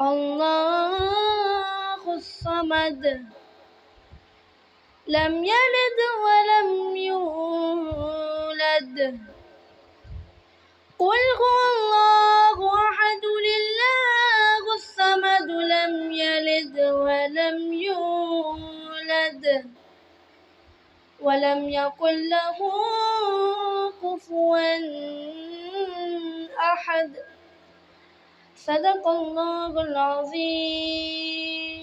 अल्लाहु समद लम यलिद वलम यूलद कुल हुवल्लाहु अहद लिल्लाहु समद लम यलिद वलम यूलद वलम यकुल लहू कुफुवन अहद। सदक़ल्लाहुल अज़ीम।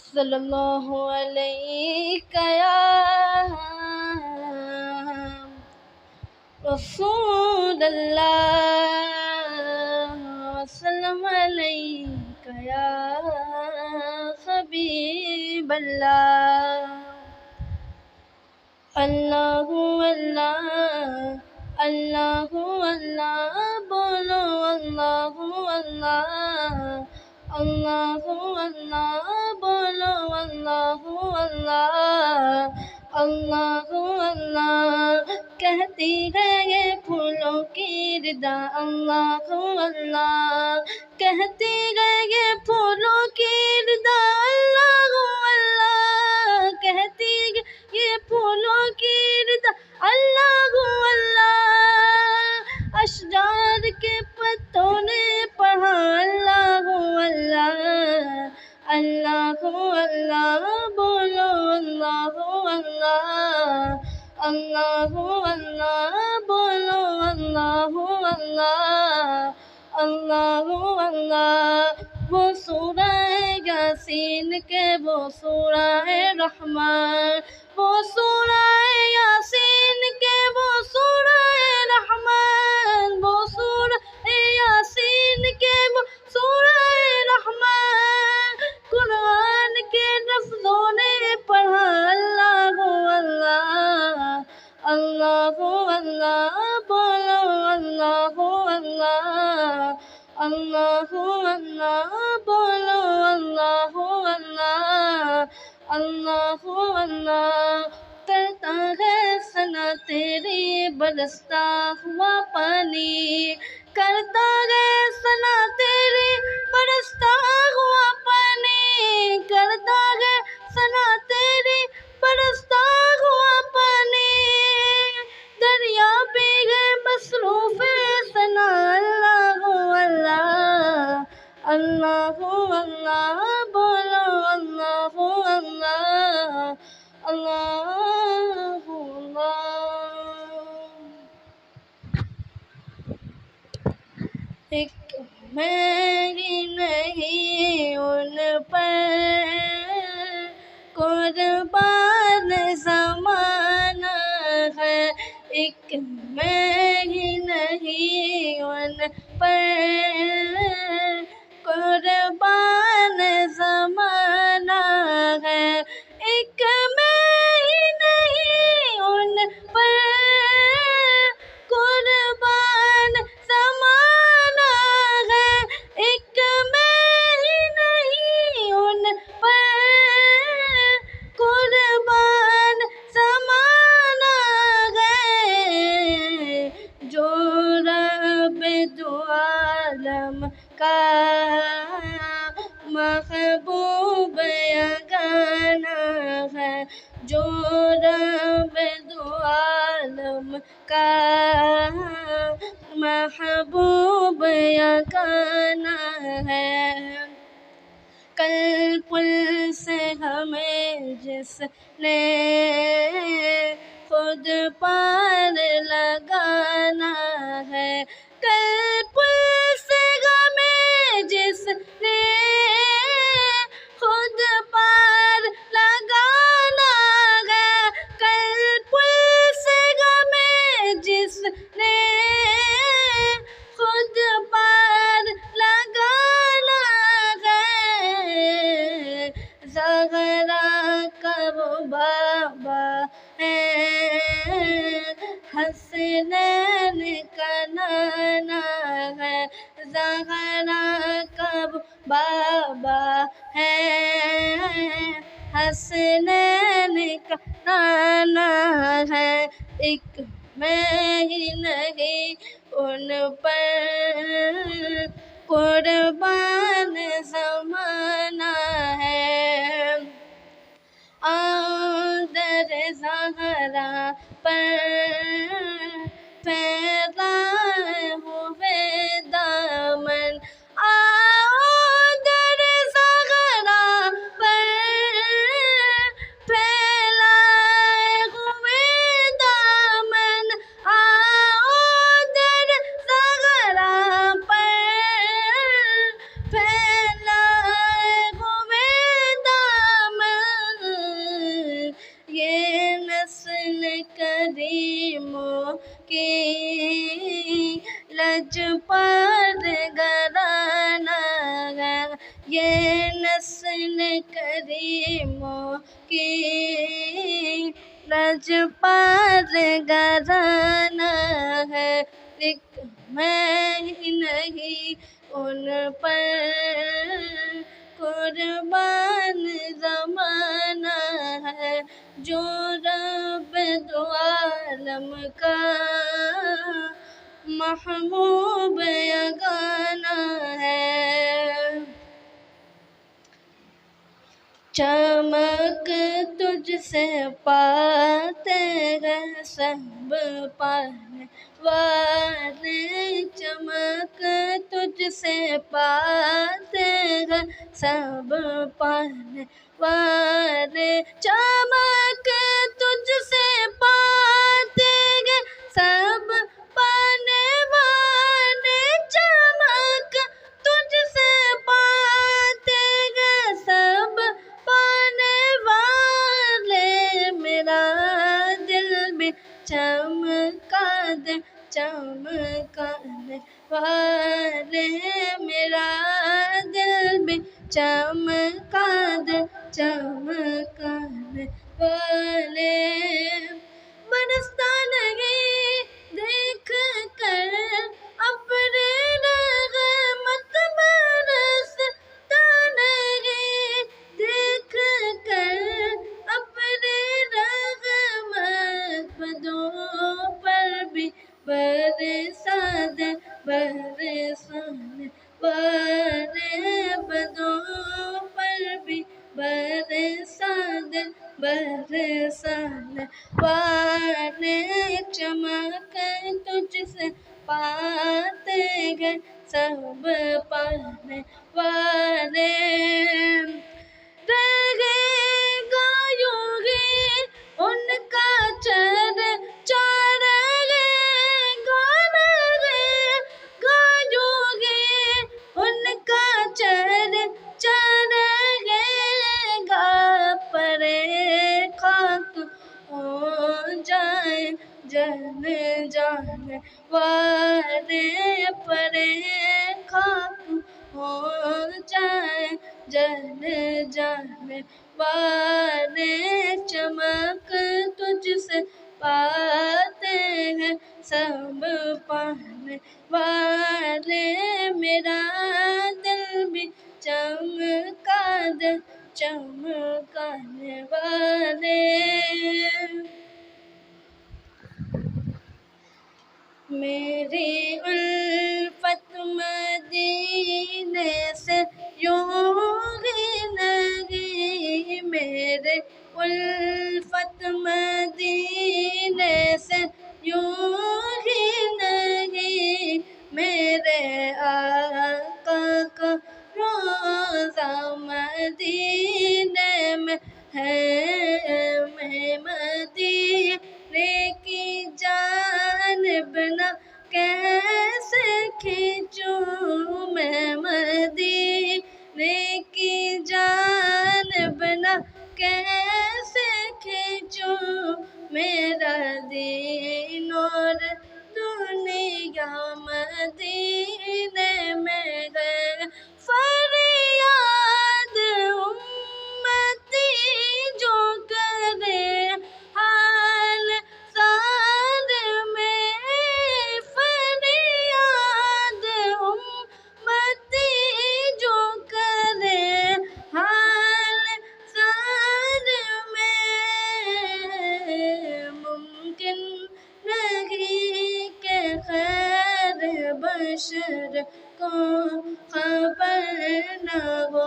सल्लल्लाहु अलैका या रसूलल्लाह वसल्लम अलैका या हबीबल्लाह। अल्लाहु अल्लाह अल्लाहु अल्लाह बोलो अल्लाहु अल्लाह अल्लाहु अल्लाह बोलो अल्लाहु अल्लाह अल्लाहु अल्लाह। कहती है ये फूलों की रिदा अल्लाहु अल्लाह कहती है ये फूलों की रिदा अल्लाहु अल्लाह कहती है ये फूलों की रिदा अल्लाहु अल्लाह। अशजार के पत्तों ने पढ़ा अल्लाहु अल्लाह अल्लाहु अल्लाह बोलो अल्लाहु अल्लाह अल्लाहु अल्लाह बोलो अल्लाहु अल्लाह अल्लाहु अल्लाह। वो सूरा यासीन के वो सूरा रहमान वो सूरा यासीन के वो सूरा रहमान वो सूरा यासीन के वो सूरा रहमान कुरान के लफ्ज़ों ने पढ़ा अल्लाहु अल्लाह अल्लाहु अल्लाह बोलो अल्लाहु अल्लाह अल्लाहु अल्लाह बोलो अल्लाहु अल्लाह अल्लाहु अल्लाह। करता है सना तेरी बरसता हुआ पानी करता है सना तेरी बरसता हुआ पानी करता है सना तेरी बरसता हुआ पानी। दरिया पे है मसरूफ़ सना अल्लाहु अल्लाह अल्लाहु अल्लाह बोलो अल्लाहु अल्लाह अल्लाहु अल्लाह। एक मैं ही नहीं उन पर कुर्बान ज़माना है एक मैं ही नहीं उन पर कुर्बान ज़माना है एक मैं ही नहीं उन पर कुर्बान ज़माना है एक मैं ही नहीं उन पर कुर्बान ज़माना है जो रब दो आलम का महबूब यगाना है जो रब दो आलम का महबूब यगाना है। कल पुल से हमें जिसने खुद पार लगाना है कल पुल से हमें जिसने खुद पार लगाना है कल पुल से हमें जिसने खुद पार लगाना है। ज़हरा का वो बाबा है हसनैन का नाना है ज़हरा का वो बाबा है हसनैन का नाना है एक मैं ही नहीं उन पर कुर्बान ज़माना है। आओ दर ज़हरा पर फैलाए हुए दामन, आओ दर ज़हरा पर फैलाए हुए दामन, आओ दर ज़हरा पर फैलाए हुए दामन। ये नस्ल करीमों की लजपार घराना है, ये नस्ल करीमों की लजपार घराना है। मैं ही नहीं उन पर कुर्बान ज़माना है, जो रब दो आलम का महबूब यगाना है। चमक तुझसे पाते हैं सब पाने वाले, चमक तुझसे पाते हैं सब पाने वाले, चमक तुझसे पाते हैं सब पाने वाले, चमक तुझसे पाते हैं सब पाने वाले। मेरा दिल भी चमका दे चमकाने वाले, मेरा दिल भी चमका दे चमकाने वाले। बरसता नहीं देख कर अपने रहमत, बरसता नहीं देख कर अपने रहमत, बदों पर भी बरसा दे बरसाने वाले, बदों पर भी बरसा दे बरसाने वाले। चमक तुझसे पाते हैं सब पाने वाले। रहेगा यूं ही उनका चर्चा, रहेगा रहेगा यूं ही उनका चर्चा, रहेगा परे खाक हो जाए जन जाने वाले, परे खाक हो जाए जन जाने वाले। चमक तुझसे पाते हैं सब पाने वाले, मेरा दिल भी चमका दे चमकाने वाले। मेरी उल्फत मदीने से यूं ही नहीं, मेरे उल्फत मदीने से यूं ही नहीं, मेरे आका का रोज़ा मदीने में है। मैं मदीने की जानिब ना कैसे खींचूं, मैं मदीने की जानिब ना कैसे खींचूं, मेरा दीन और दुनिया मदीने में है। फरियाद हो,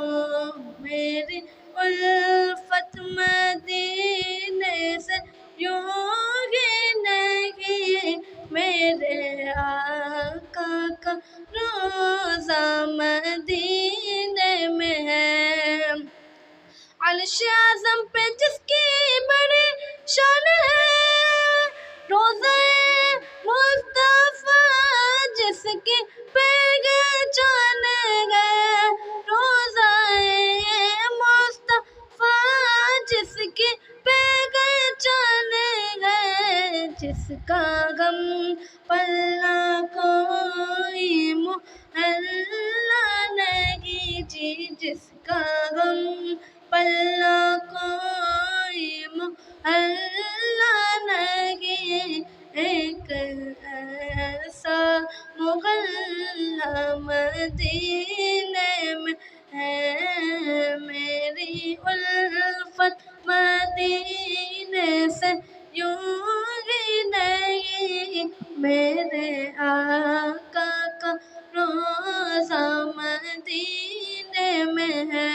मेरी उल्फत मदीने से यूं ही नहीं, मेरे आका का रोज़ा मदीने में है। अर्श आज़म पे जिसकी बड़ी शान है, रोज़े मुस्तफ़ा जिसकी पहचान है, रोज़े मुस्तफ़ा जिसकी पहचान है, जिसका गम पल्ला कोई मुहल्ला नहीं जी, जिसका गम पल्ला कोई मुहल्ला नहीं, एक ऐसा मुहल्ला मदीने में है, मेरी उल्फत मदीने से यूं ही नहीं, मेरे आका का रोज़ा मदीने में है।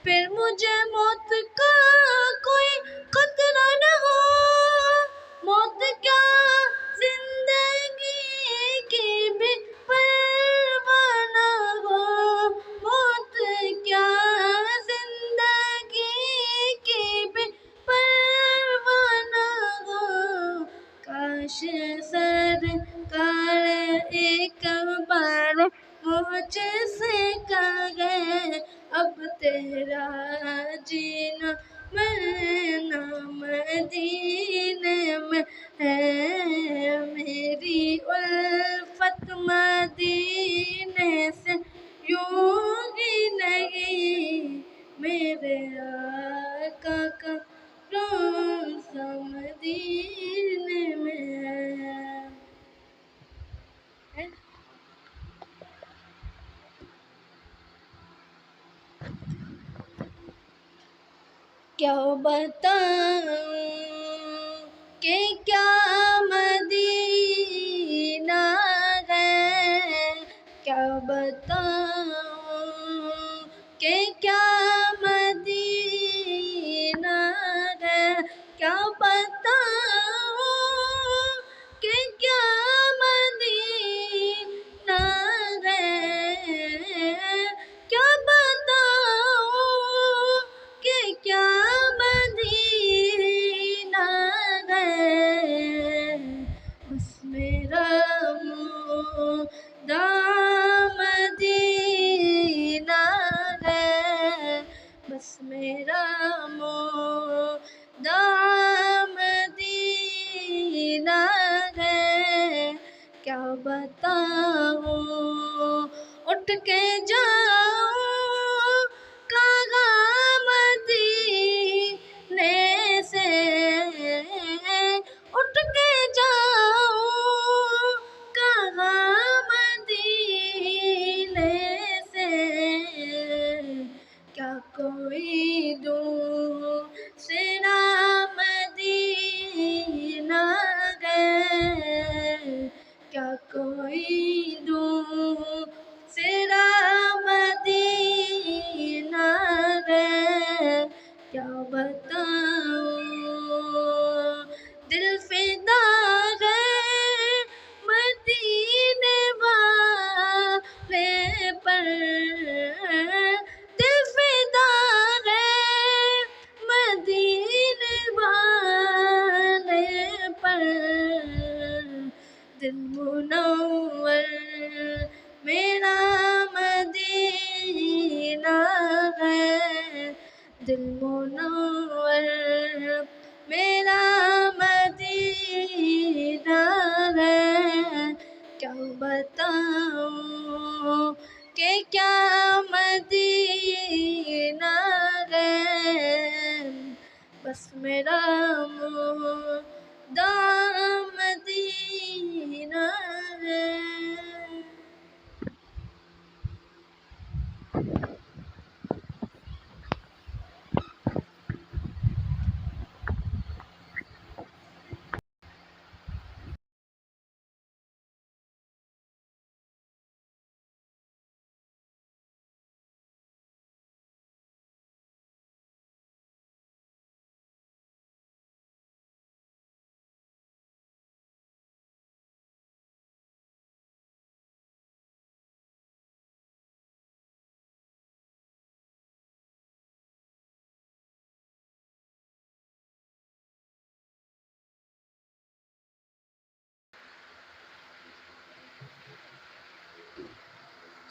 फिर मुझे मौत का कोई खतरा न हो, मौत क्या जिंदगी की भी परवाह न हो, मौत क्या जिंदगी की भी परवाह न हो, काश सरकार एक बार मुझसे कहे, अब तेरा जीना मरना मदीने में है, मेरी उल्फत मदीने से यूं ही नहीं, मेरे आका का रोज़ा मदीने में है। क्या बताऊं कि क्या मदीना है, क्या बताऊं कि क्या मदीना है, क्या बताऊं कि क्या मदीना है, क्या बताऊं कि क्या मदीना है, बस मेरा मुद्दा मदीना है, बस मेरा मुद्दा मदीना है, क्या बताऊं उठ के जाऊं कहाँ मदीने से, उठ के जाऊं कहाँ मदीने से, क्या कोई दूसरा मदीना है, क्या कोई दूसरा मदीना है, क्या बताऊं दिल फिदा है मदीने वाले पर, दिल फिदा है मदीने वाले पर, दिल मुनव्वर मेरा मदीना है, दिल मुनव्वर मेरा मदीना है, क्या बताऊं कि क्या मदीना है, बस मेरा मुद्दा मदीना है।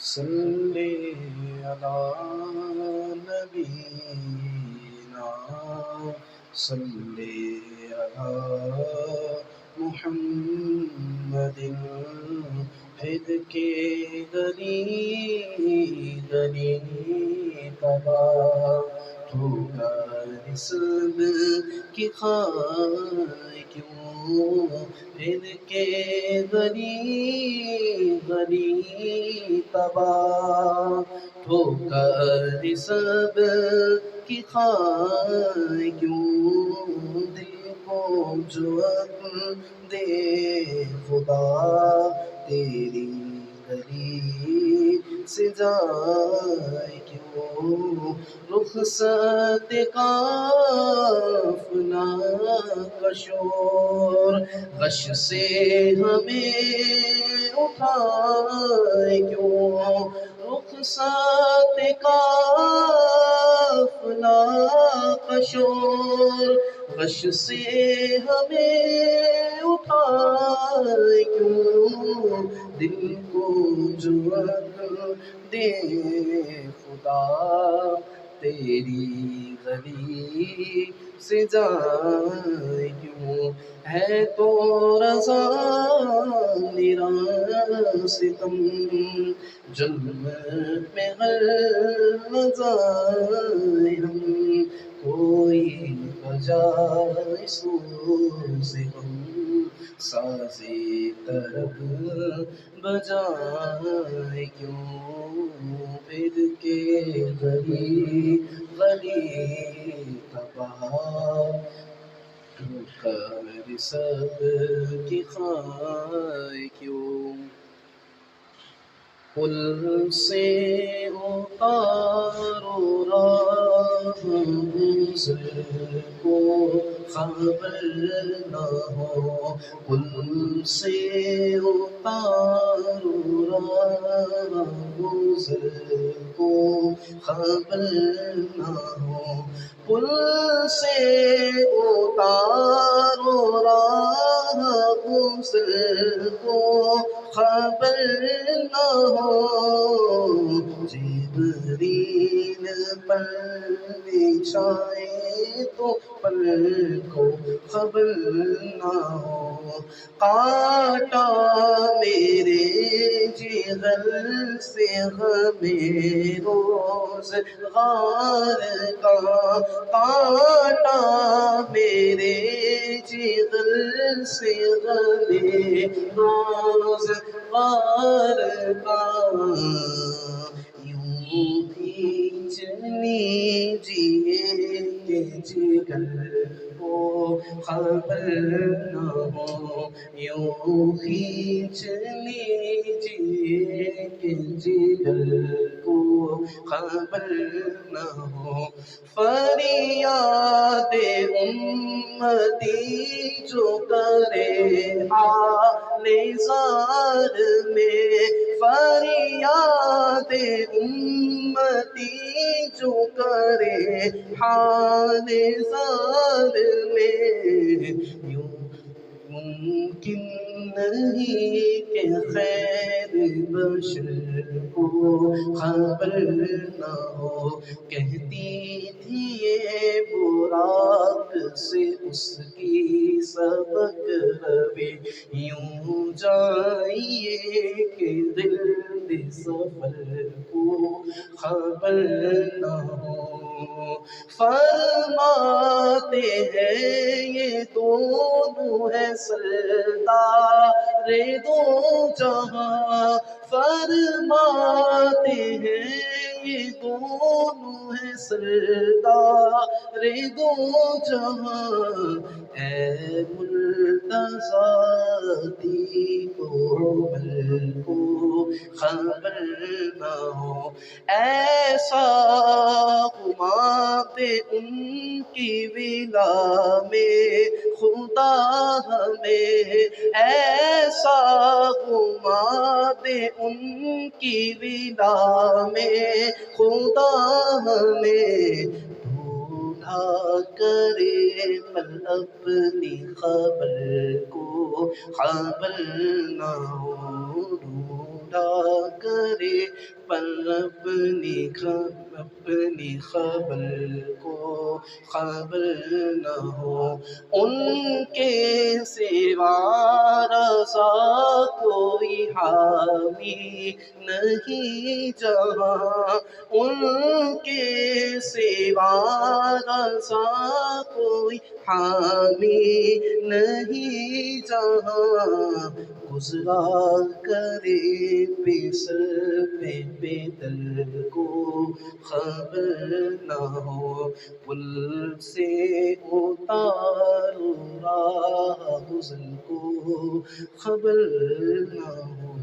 सल्ले अला नबीना सल्ले अला मुहम्मदिन हिद के गली गली तबा ठोकर सब की खाए क्यों हिद के गली गली तबा ठोकर सब की खाए क्यों दिल को जो दे खुदा तेरी गली से जाए क्यों रुखसत काफना का शोर गश से हमें उठाए क्यों रुखसत काफना का शोर गश से हमें उठाए क्यों दिल को जो दे खुदा तेरी गली से जाए क्यों है तो रज़ा मेरा सितम जुल्म में गलज़ाए हम कोई बजाए सो से हम साज़े तरब बजाए क्यों फिर के गली गली तबाह कर सब की खाए क्यों पुल से उतारो राह गुज़र को खबर न हो पुल से उतारो राह गुज़र को खबर न हो पुल से उतारो राह गुज़र को खबर न हो जिब्रील पर बिछाए तो पल को खबर न हो काटा मेरे जिगर से हमें रोज़ गार का काटा मेरे जिगर से हमें रोज़ गार का यूं खींच लीजिए के जिगर को खबर न हो यूं खींच लीजिए के जिगर को खबर न हो फरियादे उम्मती जो करे हाले ज़ार में फरियादे उम्मती जो करे हाले ज़ार में यूं मुमकिन नहीं कि खैर बशर को खबर न हो कहती थी ये बुराक से उसकी सबक रवे यूं जाइए कि दिल सफर को खबर न हो फरमाते हैं ये दोनों है सरदारे दो जहां फरमाते हैं ये दोनों है सरदारे दो जहां ऐ मुर्तज़ा को बल को खबर न हो ऐसा घुमाते उनकी विला में खुदा हमें ऐसा घुमाते उनकी विला में खुदा हमें ढूंढा करे पर अपनी खबर को खबर न हो ढूंढा खुदा करे पर अपनी खबर को खबर न हो। उनके सिवा रज़ा कोई हामी नहीं जहाँ, उनके सिवा रज़ा कोई हामी नहीं जहाँ। गुज़रा करे बेसर पे बेदर को खबर न हो। पुल से उतारो राह गुज़र को खबर न हो।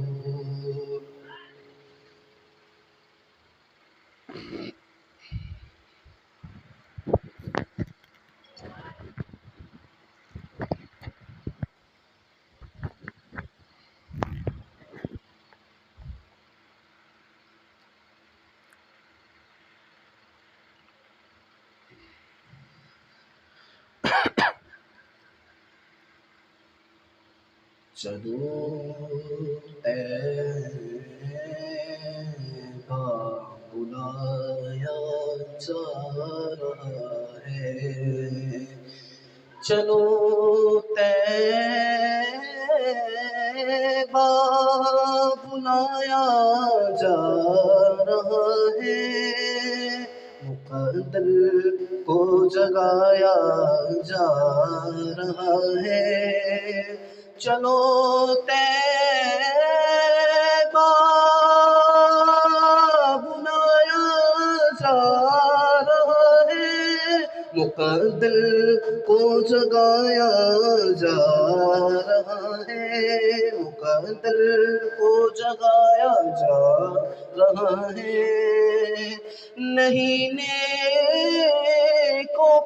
चलो तैबा बुलाया जा रहा है, चलो तैबा बुलाया जा रहा है। मुक़द्दर को जगाया जा रहा है, चलो तैबा बुलाया जा रहा है। मुक़द्दर को जगाया जा रहा है, मुक़द्दर को जगाया जा रहा है। नहीं नेकों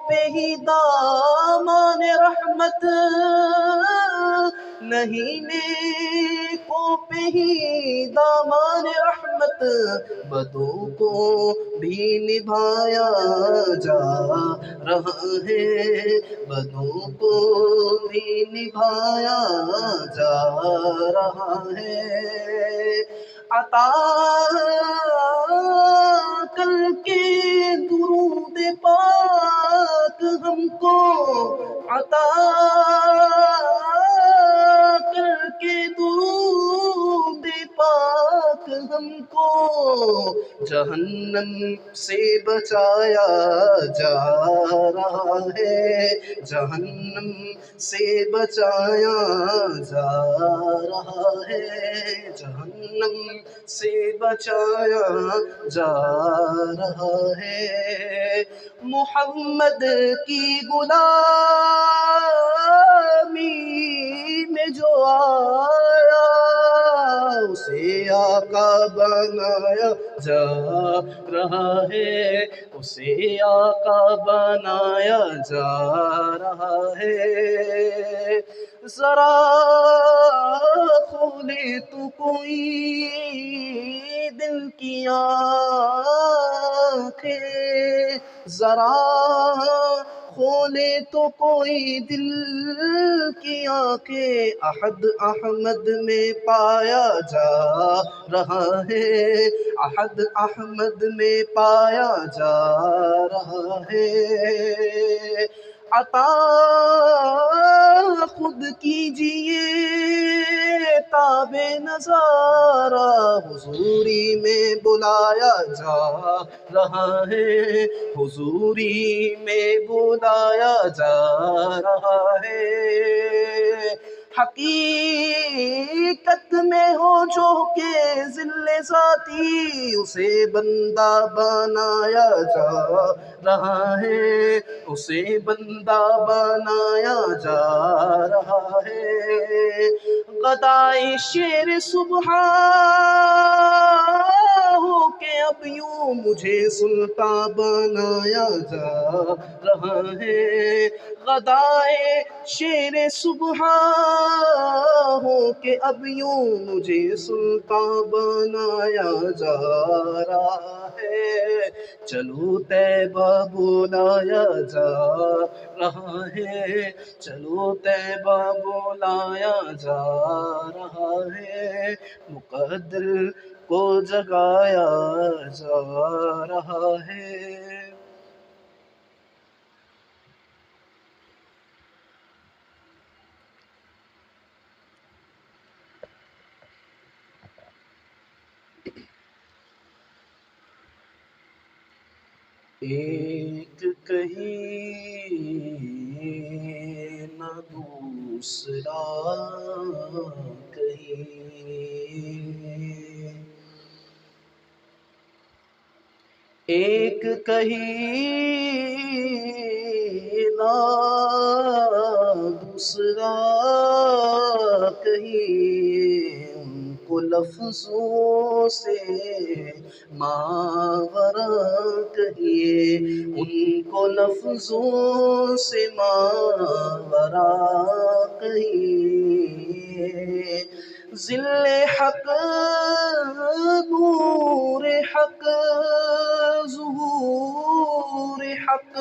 पे ही दामन रहमत, नहीं नेकों पे ही दामन रहमत, बदों को भी निभाया जा रहा है, बदों को भी निभाया जा रहा है। अता करके दुरूद पाक हमको, अता करके दुरूद पाक हमको, जहन्नम से बचाया जा रहा है, जहन्नम से बचाया जा रहा है, जहन्नम से बचाया जा रहा है। मोहम्मद की गुलामी में जो आया, उसे आका बनाया जा रहा है, उसे आका बनाया जा रहा है। ज़रा खोले तो कोई दिल की आँखें, ज़रा खोले तो कोई दिल की आँखें, अहद अहमद में पाया जा रहा है, अहद अहमद में पाया जा रहा है। अता खुद कीजिए ताबे नज़ारा, हुजूरी में बुलाया जा रहा है, हुजूरी में बुलाया जा रहा है। हकीकत में हो जो के ज़िल्ले ज़ाती, उसे बंदा बनाया जा रहा है, उसे बंदा बनाया जा रहा है। गदाए शेर सुबह हो के अब यूं मुझे सुल्तान बनाया जा रहा है, गदाए शेर सुबह हो के अब यूं मुझे सुल्तान बनाया जा रहा है। चलो तैबा बुलाया जा रहा है, चलो तैबा बुलाया जा रहा है, मुक़द्दर को जगाया जा रहा है। एक कहीं न दूसरा कहीं, एक कहीं ना दूसरा कहीं, उनको लफ्ज़ों से मावरा कहिए, उनको लफ्ज़ों से मावरा कहिए। ज़िल्ले हक़ नूर हक़ ज़ुहूर हक़,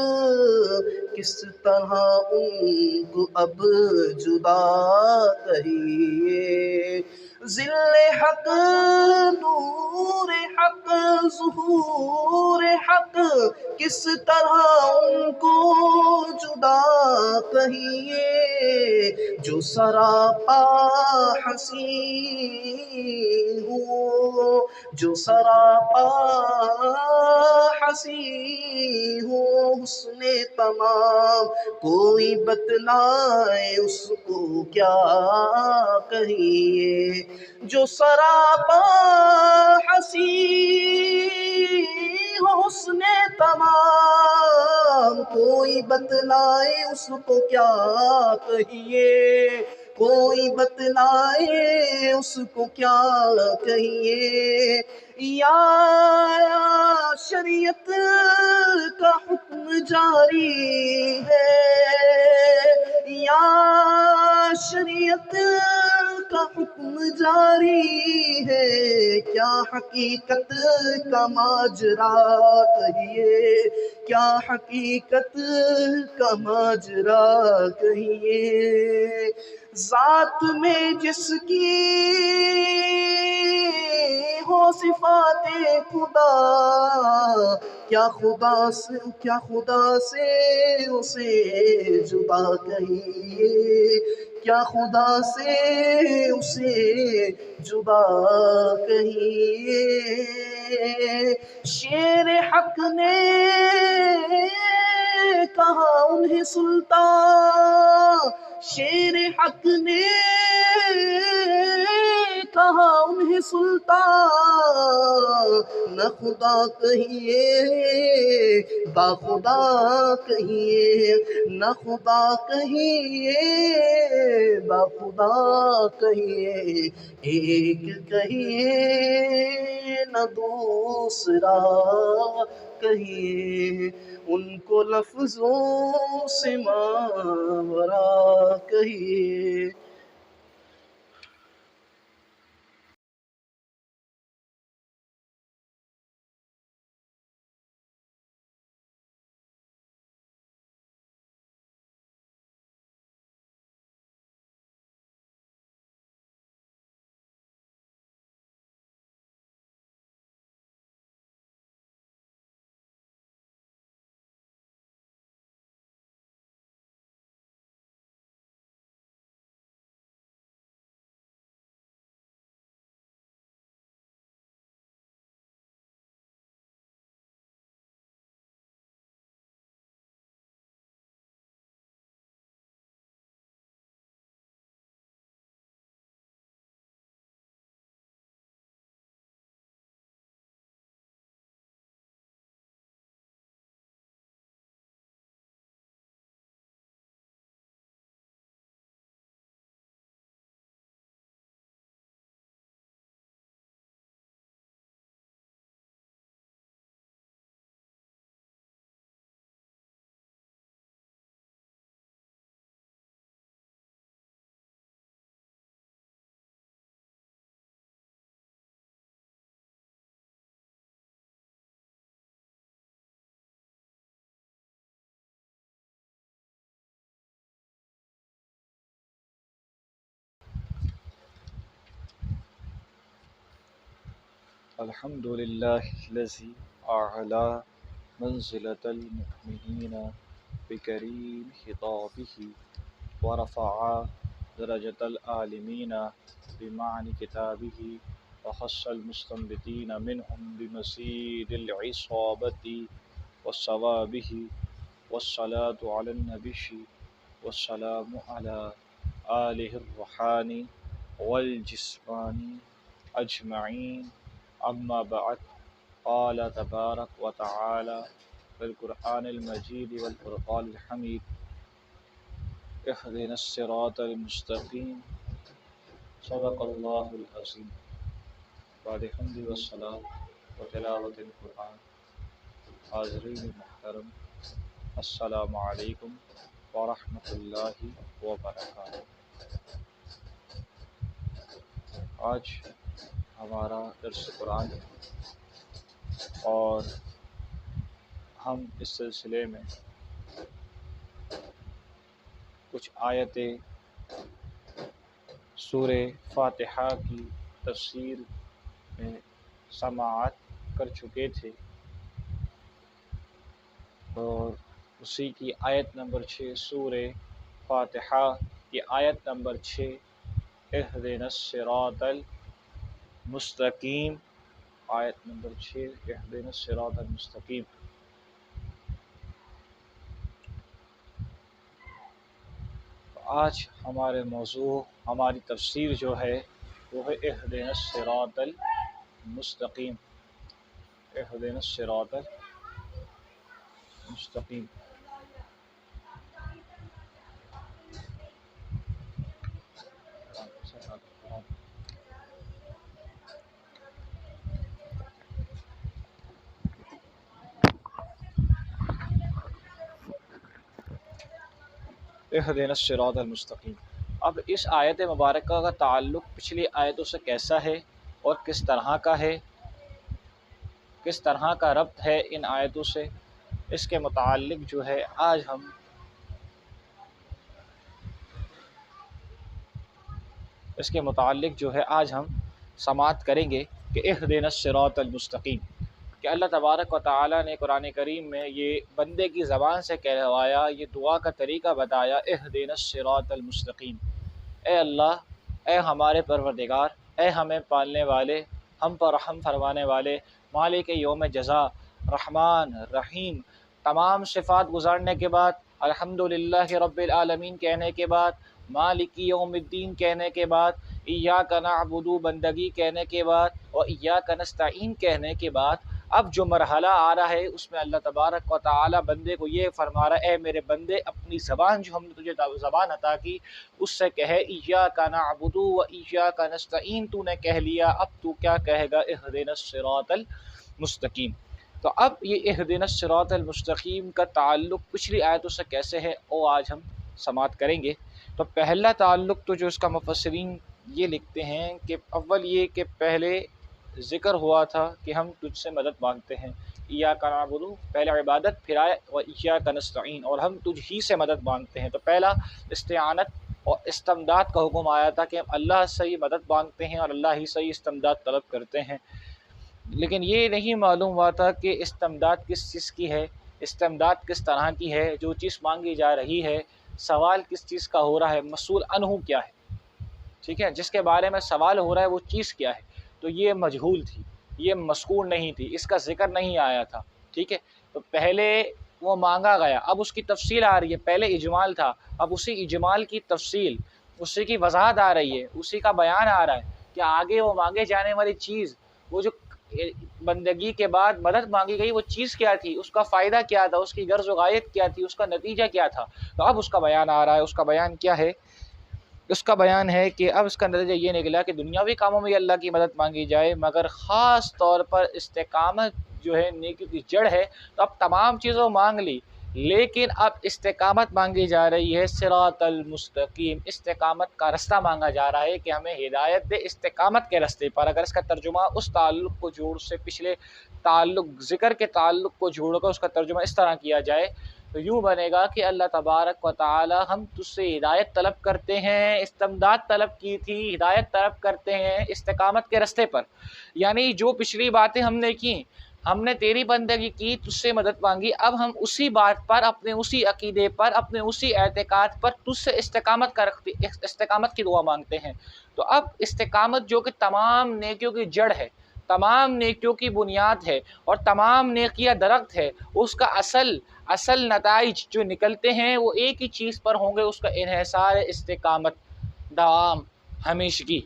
किस तरह उनको अब जुदा कहिए। ज़िल्ले हक़ नूर हक़ ज़ुहूर हक़, किस तरह उनको जुदा कहिए। जो सरापा हँसी हो, जो सरापा हँसी हो, हुस्ने तमाम कोई बतलाए उसको क्या कहिए। जो सरापा हँसी हो, हुस्ने तमाम कोई बतलाए उसको क्या कहिए। कोई बतलाए उसको क्या कहिए। या शरीयत का हुक्म जारी है, या शरीयत का हुक्म जारी है, क्या हकीकत का माजरा कहिए। क्या हकीकत का माजरा कहिए। ज़ात में जिसकी हो सिफ़ाते खुदा, क्या खुदा से उसे जुदा कहिए। क्या खुदा से उसे जुदा कहिए। शेर हक़ ने कहा उन्हें सुल्तान, शेर हक़ ने कहा उन्हें सुल्तान, न खुदा कहिए बाखुदा कहिए, न खुदा कहिए बाखुदा कहिए। एक कहिए न दूसरा कहिए, उनको लफ्ज़ों से मावरा कहिए। अल्हम्दुलिल्लाहिल्लज़ी अअला मंज़िलतल मुमिनीना बिकरीम खिताबिही व रफ़अ दरजतल आलिमीना बिमानी किताबिही व खस्सल मुस्तंबितीना मिनहुम बिमज़ीदिल इसाबती वस्सवाबिही वस्सलातु अलन नबिय्यि वस्सलामु अला आलिहिर रूहानी वल जिस्मानी अजमईन अम्मा बअद क़ाल तबारक व तआला फिल क़ुरआनिल मजीद वल फ़ुरक़ानिल हमीद इहदिनस सिरातल मुस्तक़ीम सदक़ल्लाहुल अज़ीम बाद हम्दि व सलात व तिलावतिल क़ुरआन। हाज़रीन मुहतरम, अस्सलामु अलैकुम व रहमतुल्लाहि व बरकातुहू। आज हमारा दर्स कुरान है और हम इस सिलसिले में कुछ आयतें सूरे फातिहा की तफसीर में समाअत कर चुके थे और उसी की आयत नंबर 6 सूरे फातिहा की आयत नंबर 6 इहदिनस सिरातल मुस्तकीम, आयत नंबर 6 इहदिनस सिरातल मुस्तकीम। आज हमारे मौजू हमारी तफसीर जो है वो है इहदिनस सिरातल मुस्तकीम, इहदिनस सिरातल मुस्तकीम। इहदिनस सिरातल मुस्तकीम। अब इस आयत मुबारक का ताल्लुक़ पिछली आयतों से कैसा है और किस तरह का है, किस तरह का रब्त है इन आयतों से, इसके मुताल्लिक़ जो है आज हम समाअत करेंगे कि इहदिनस सिरातल मुस्तकीम, कि अल्लाह तबारक व तआला ने कुरान करीम में ये बंदे की ज़बान से कहवाया, ये दुआ का तरीका बताया, इहदिनस सिरातल मुस्तकीम। ए अल्लाह, ए हमारे परवरदिगार, ए हमें पालने वाले, हम पर रहम फरमाने वाले, मालिक यौम जज़ा, रहमान रहीम, तमाम सिफ़ात गुजारने के बाद अल्हम्दुलिल्लाहि रब्बिल आलमीन कहने के बाद, मालिकी यौमिद्दीन कहने के बाद, इय्याका नअबुदु बंदगी कहने के बाद और इय्याका नस्तईन कहने के बाद, अब जो मरहला आ रहा है उसमें अल्लाह तबारक व तआला बंदे को ये फरमा रहा है, ए मेरे बंदे, अपनी ज़बान जो हमने तुझे ज़बान अता की उससे कहे इय्याका नअबुदु व इय्याका नस्तईन, तूने कह लिया, अब तू क्या कहेगा, इहदिनस सिरातल मुस्तकीम। तो अब ये इहदिनस सिरातल मुस्तकीम का ताल्लुक़ पिछली आयतों से कैसे है वो आज हम समाअत करेंगे। तो पहला ताल्लुक़ तो जो इसका मुफस्सिरीन ये लिखते हैं कि अव्वल ये कि पहले ज़िक्र हुआ था कि हम तुझसे मदद मांगते हैं, इय्याका नअबुदु पहले इबादत, फिर आए व इय्याका नस्तईन, और हम तुझ ही से मदद मांगते हैं। तो पहला इस्तिआनत और इस्तिमदाद का हुक्म आया था कि हम अल्लाह से ही मदद मांगते हैं और अल्लाह ही से ही इस्तिमदाद तलब करते हैं। लेकिन ये नहीं मालूम हुआ था कि इस्तिमदाद किस चीज़ की है, इस्तिमदाद किस तरह की है, जो चीज़ मांगी जा रही है, सवाल किस चीज़ का हो रहा है, मसूल अनहु क्या है, ठीक है, जिसके बारे में सवाल हो रहा है वो चीज़ क्या है। तो ये मजहूल थी, ये मज़कूर नहीं थी, इसका ज़िक्र नहीं आया था, ठीक है। तो पहले वो मांगा गया, अब उसकी तफसील आ रही है, पहले इजमाल था, अब उसी इजमाल की तफसील, उसी की वजाहत आ रही है, उसी का बयान आ रहा है कि आगे वो मांगे जाने वाली चीज़, वो जो बंदगी के बाद मदद मांगी गई वो चीज़ क्या थी, उसका फ़ायदा क्या था, उसकी गर्ज़ व गायत क्या थी, उसका नतीजा क्या था। तो अब उसका बयान आ रहा है। उसका बयान क्या है? उसका बयान है कि अब इसका नतीजा ये निकला कि दुनियावी कामों में अल्लाह की मदद मांगी जाए, मगर ख़ास तौर पर इस्तिकामत जो है नेकी की जड़ है। तो अब तमाम चीज़ों मांग ली, लेकिन अब इस्तिकामत मांगी जा रही है, सिरातल मुस्तकीम, इस्तिकामत का रास्ता मांगा जा रहा है कि हमें हिदायत दे इस्तिकामत के रास्ते पर। अगर इसका तर्जुमा उस ताल्लुक़ को जोड़ से पिछले ताल्लुक़ ज़िक्र के ताल्लुक़ को जोड़कर उसका तर्जुमा इस तरह किया जाए तो यूँ बनेगा कि अल्लाह तबारक व तआला हम तुझसे हिदायत तलब करते हैं, इस्तिमदाद तलब की थी, हिदायत तलब करते हैं इस्तिकामत के रास्ते पर। यानी जो पिछली बातें हमने की, हमने तेरी बंदगी की, तुझसे मदद मांगी, अब हम उसी बात पर, अपने उसी अकीदे पर, अपने उसी एतकाद पर तुझसे इस्तिकामत की दुआ मांगते हैं। तो अब इस्तिकामत जो कि तमाम नेकियों की जड़ है, तमाम नेकियों की बुनियाद है और तमाम नेकियां दरख्त है, उसका असल नताइज जो निकलते हैं वो एक ही चीज़ पर होंगे, उसका इन्हिसार इस्तिकामत, दाम, हमेशगी।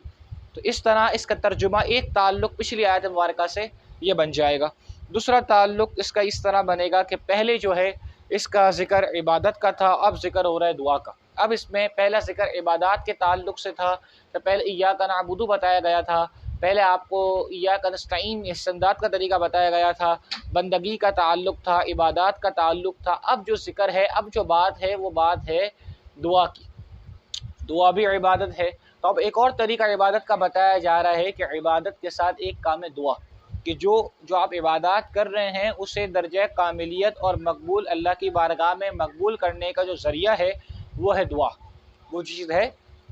तो इस तरह इसका तर्जुमा एक ताल्लुक़ पिछली आयत मुबारका से ये बन जाएगा। दूसरा ताल्लुक़ इसका इस तरह बनेगा कि पहले जो है इसका ज़िक्र इबादत का था, अब ज़िक्र हो रहा है दुआ का। अब इसमें पहला ज़िक्र इबादत के ताल्लुक़ से था, तो पहले इय्याका नअबुदु बताया गया था, पहले आपको इय्याका नस्तईन इस्तिमदाद का तरीका बताया गया था, बंदगी का ताल्लुक़ था, इबादत का ताल्लुक़ था। अब जो ज़िक्र है, अब जो बात है वो बात है दुआ की। दुआ भी इबादत है। तो अब एक और तरीका इबादत का बताया जा रहा है कि इबादत के साथ एक काम है दुआ, कि जो आप इबादत कर रहे हैं उसे दर्जा कामिलियत और मकबूल, अल्लाह की बारगाह में मकबूल करने का जो ज़रिया है वो है दुआ, वो चीज़ है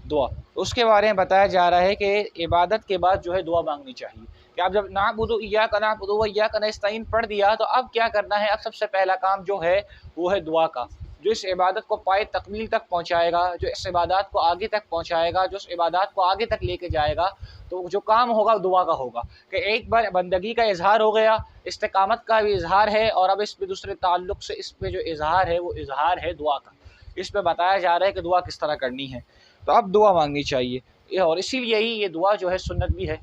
दुआ। उसके बारे में बताया जा रहा है कि इबादत के बाद जो है दुआ मांगनी चाहिए। कि आप जब नअबुदु इय्याका नअबुदु व इय्याका नस्तईन पढ़ दिया, तो अब क्या करना है, अब सबसे पहला काम जो है वो है दुआ का, जो इस इबादत को पाए तकमील तक पहुँचाएगा, जो इस इबादत को आगे तक पहुँचाएगा, जो इस इबादत को आगे तक लेके जाएगा। तो जो काम होगा दुआ का होगा कि एक बार बंदगी का इजहार हो गया, इस्तिकामत का भी इजहार है, और अब इस पे दूसरे ताल्लुक़ से इस पे जो इजहार है वो इजहार है दुआ का। इस पे बताया जा रहा है कि दुआ किस तरह करनी है। तो अब दुआ मांगनी चाहिए, और इसीलिए ही ये दुआ जो है सुन्नत भी है,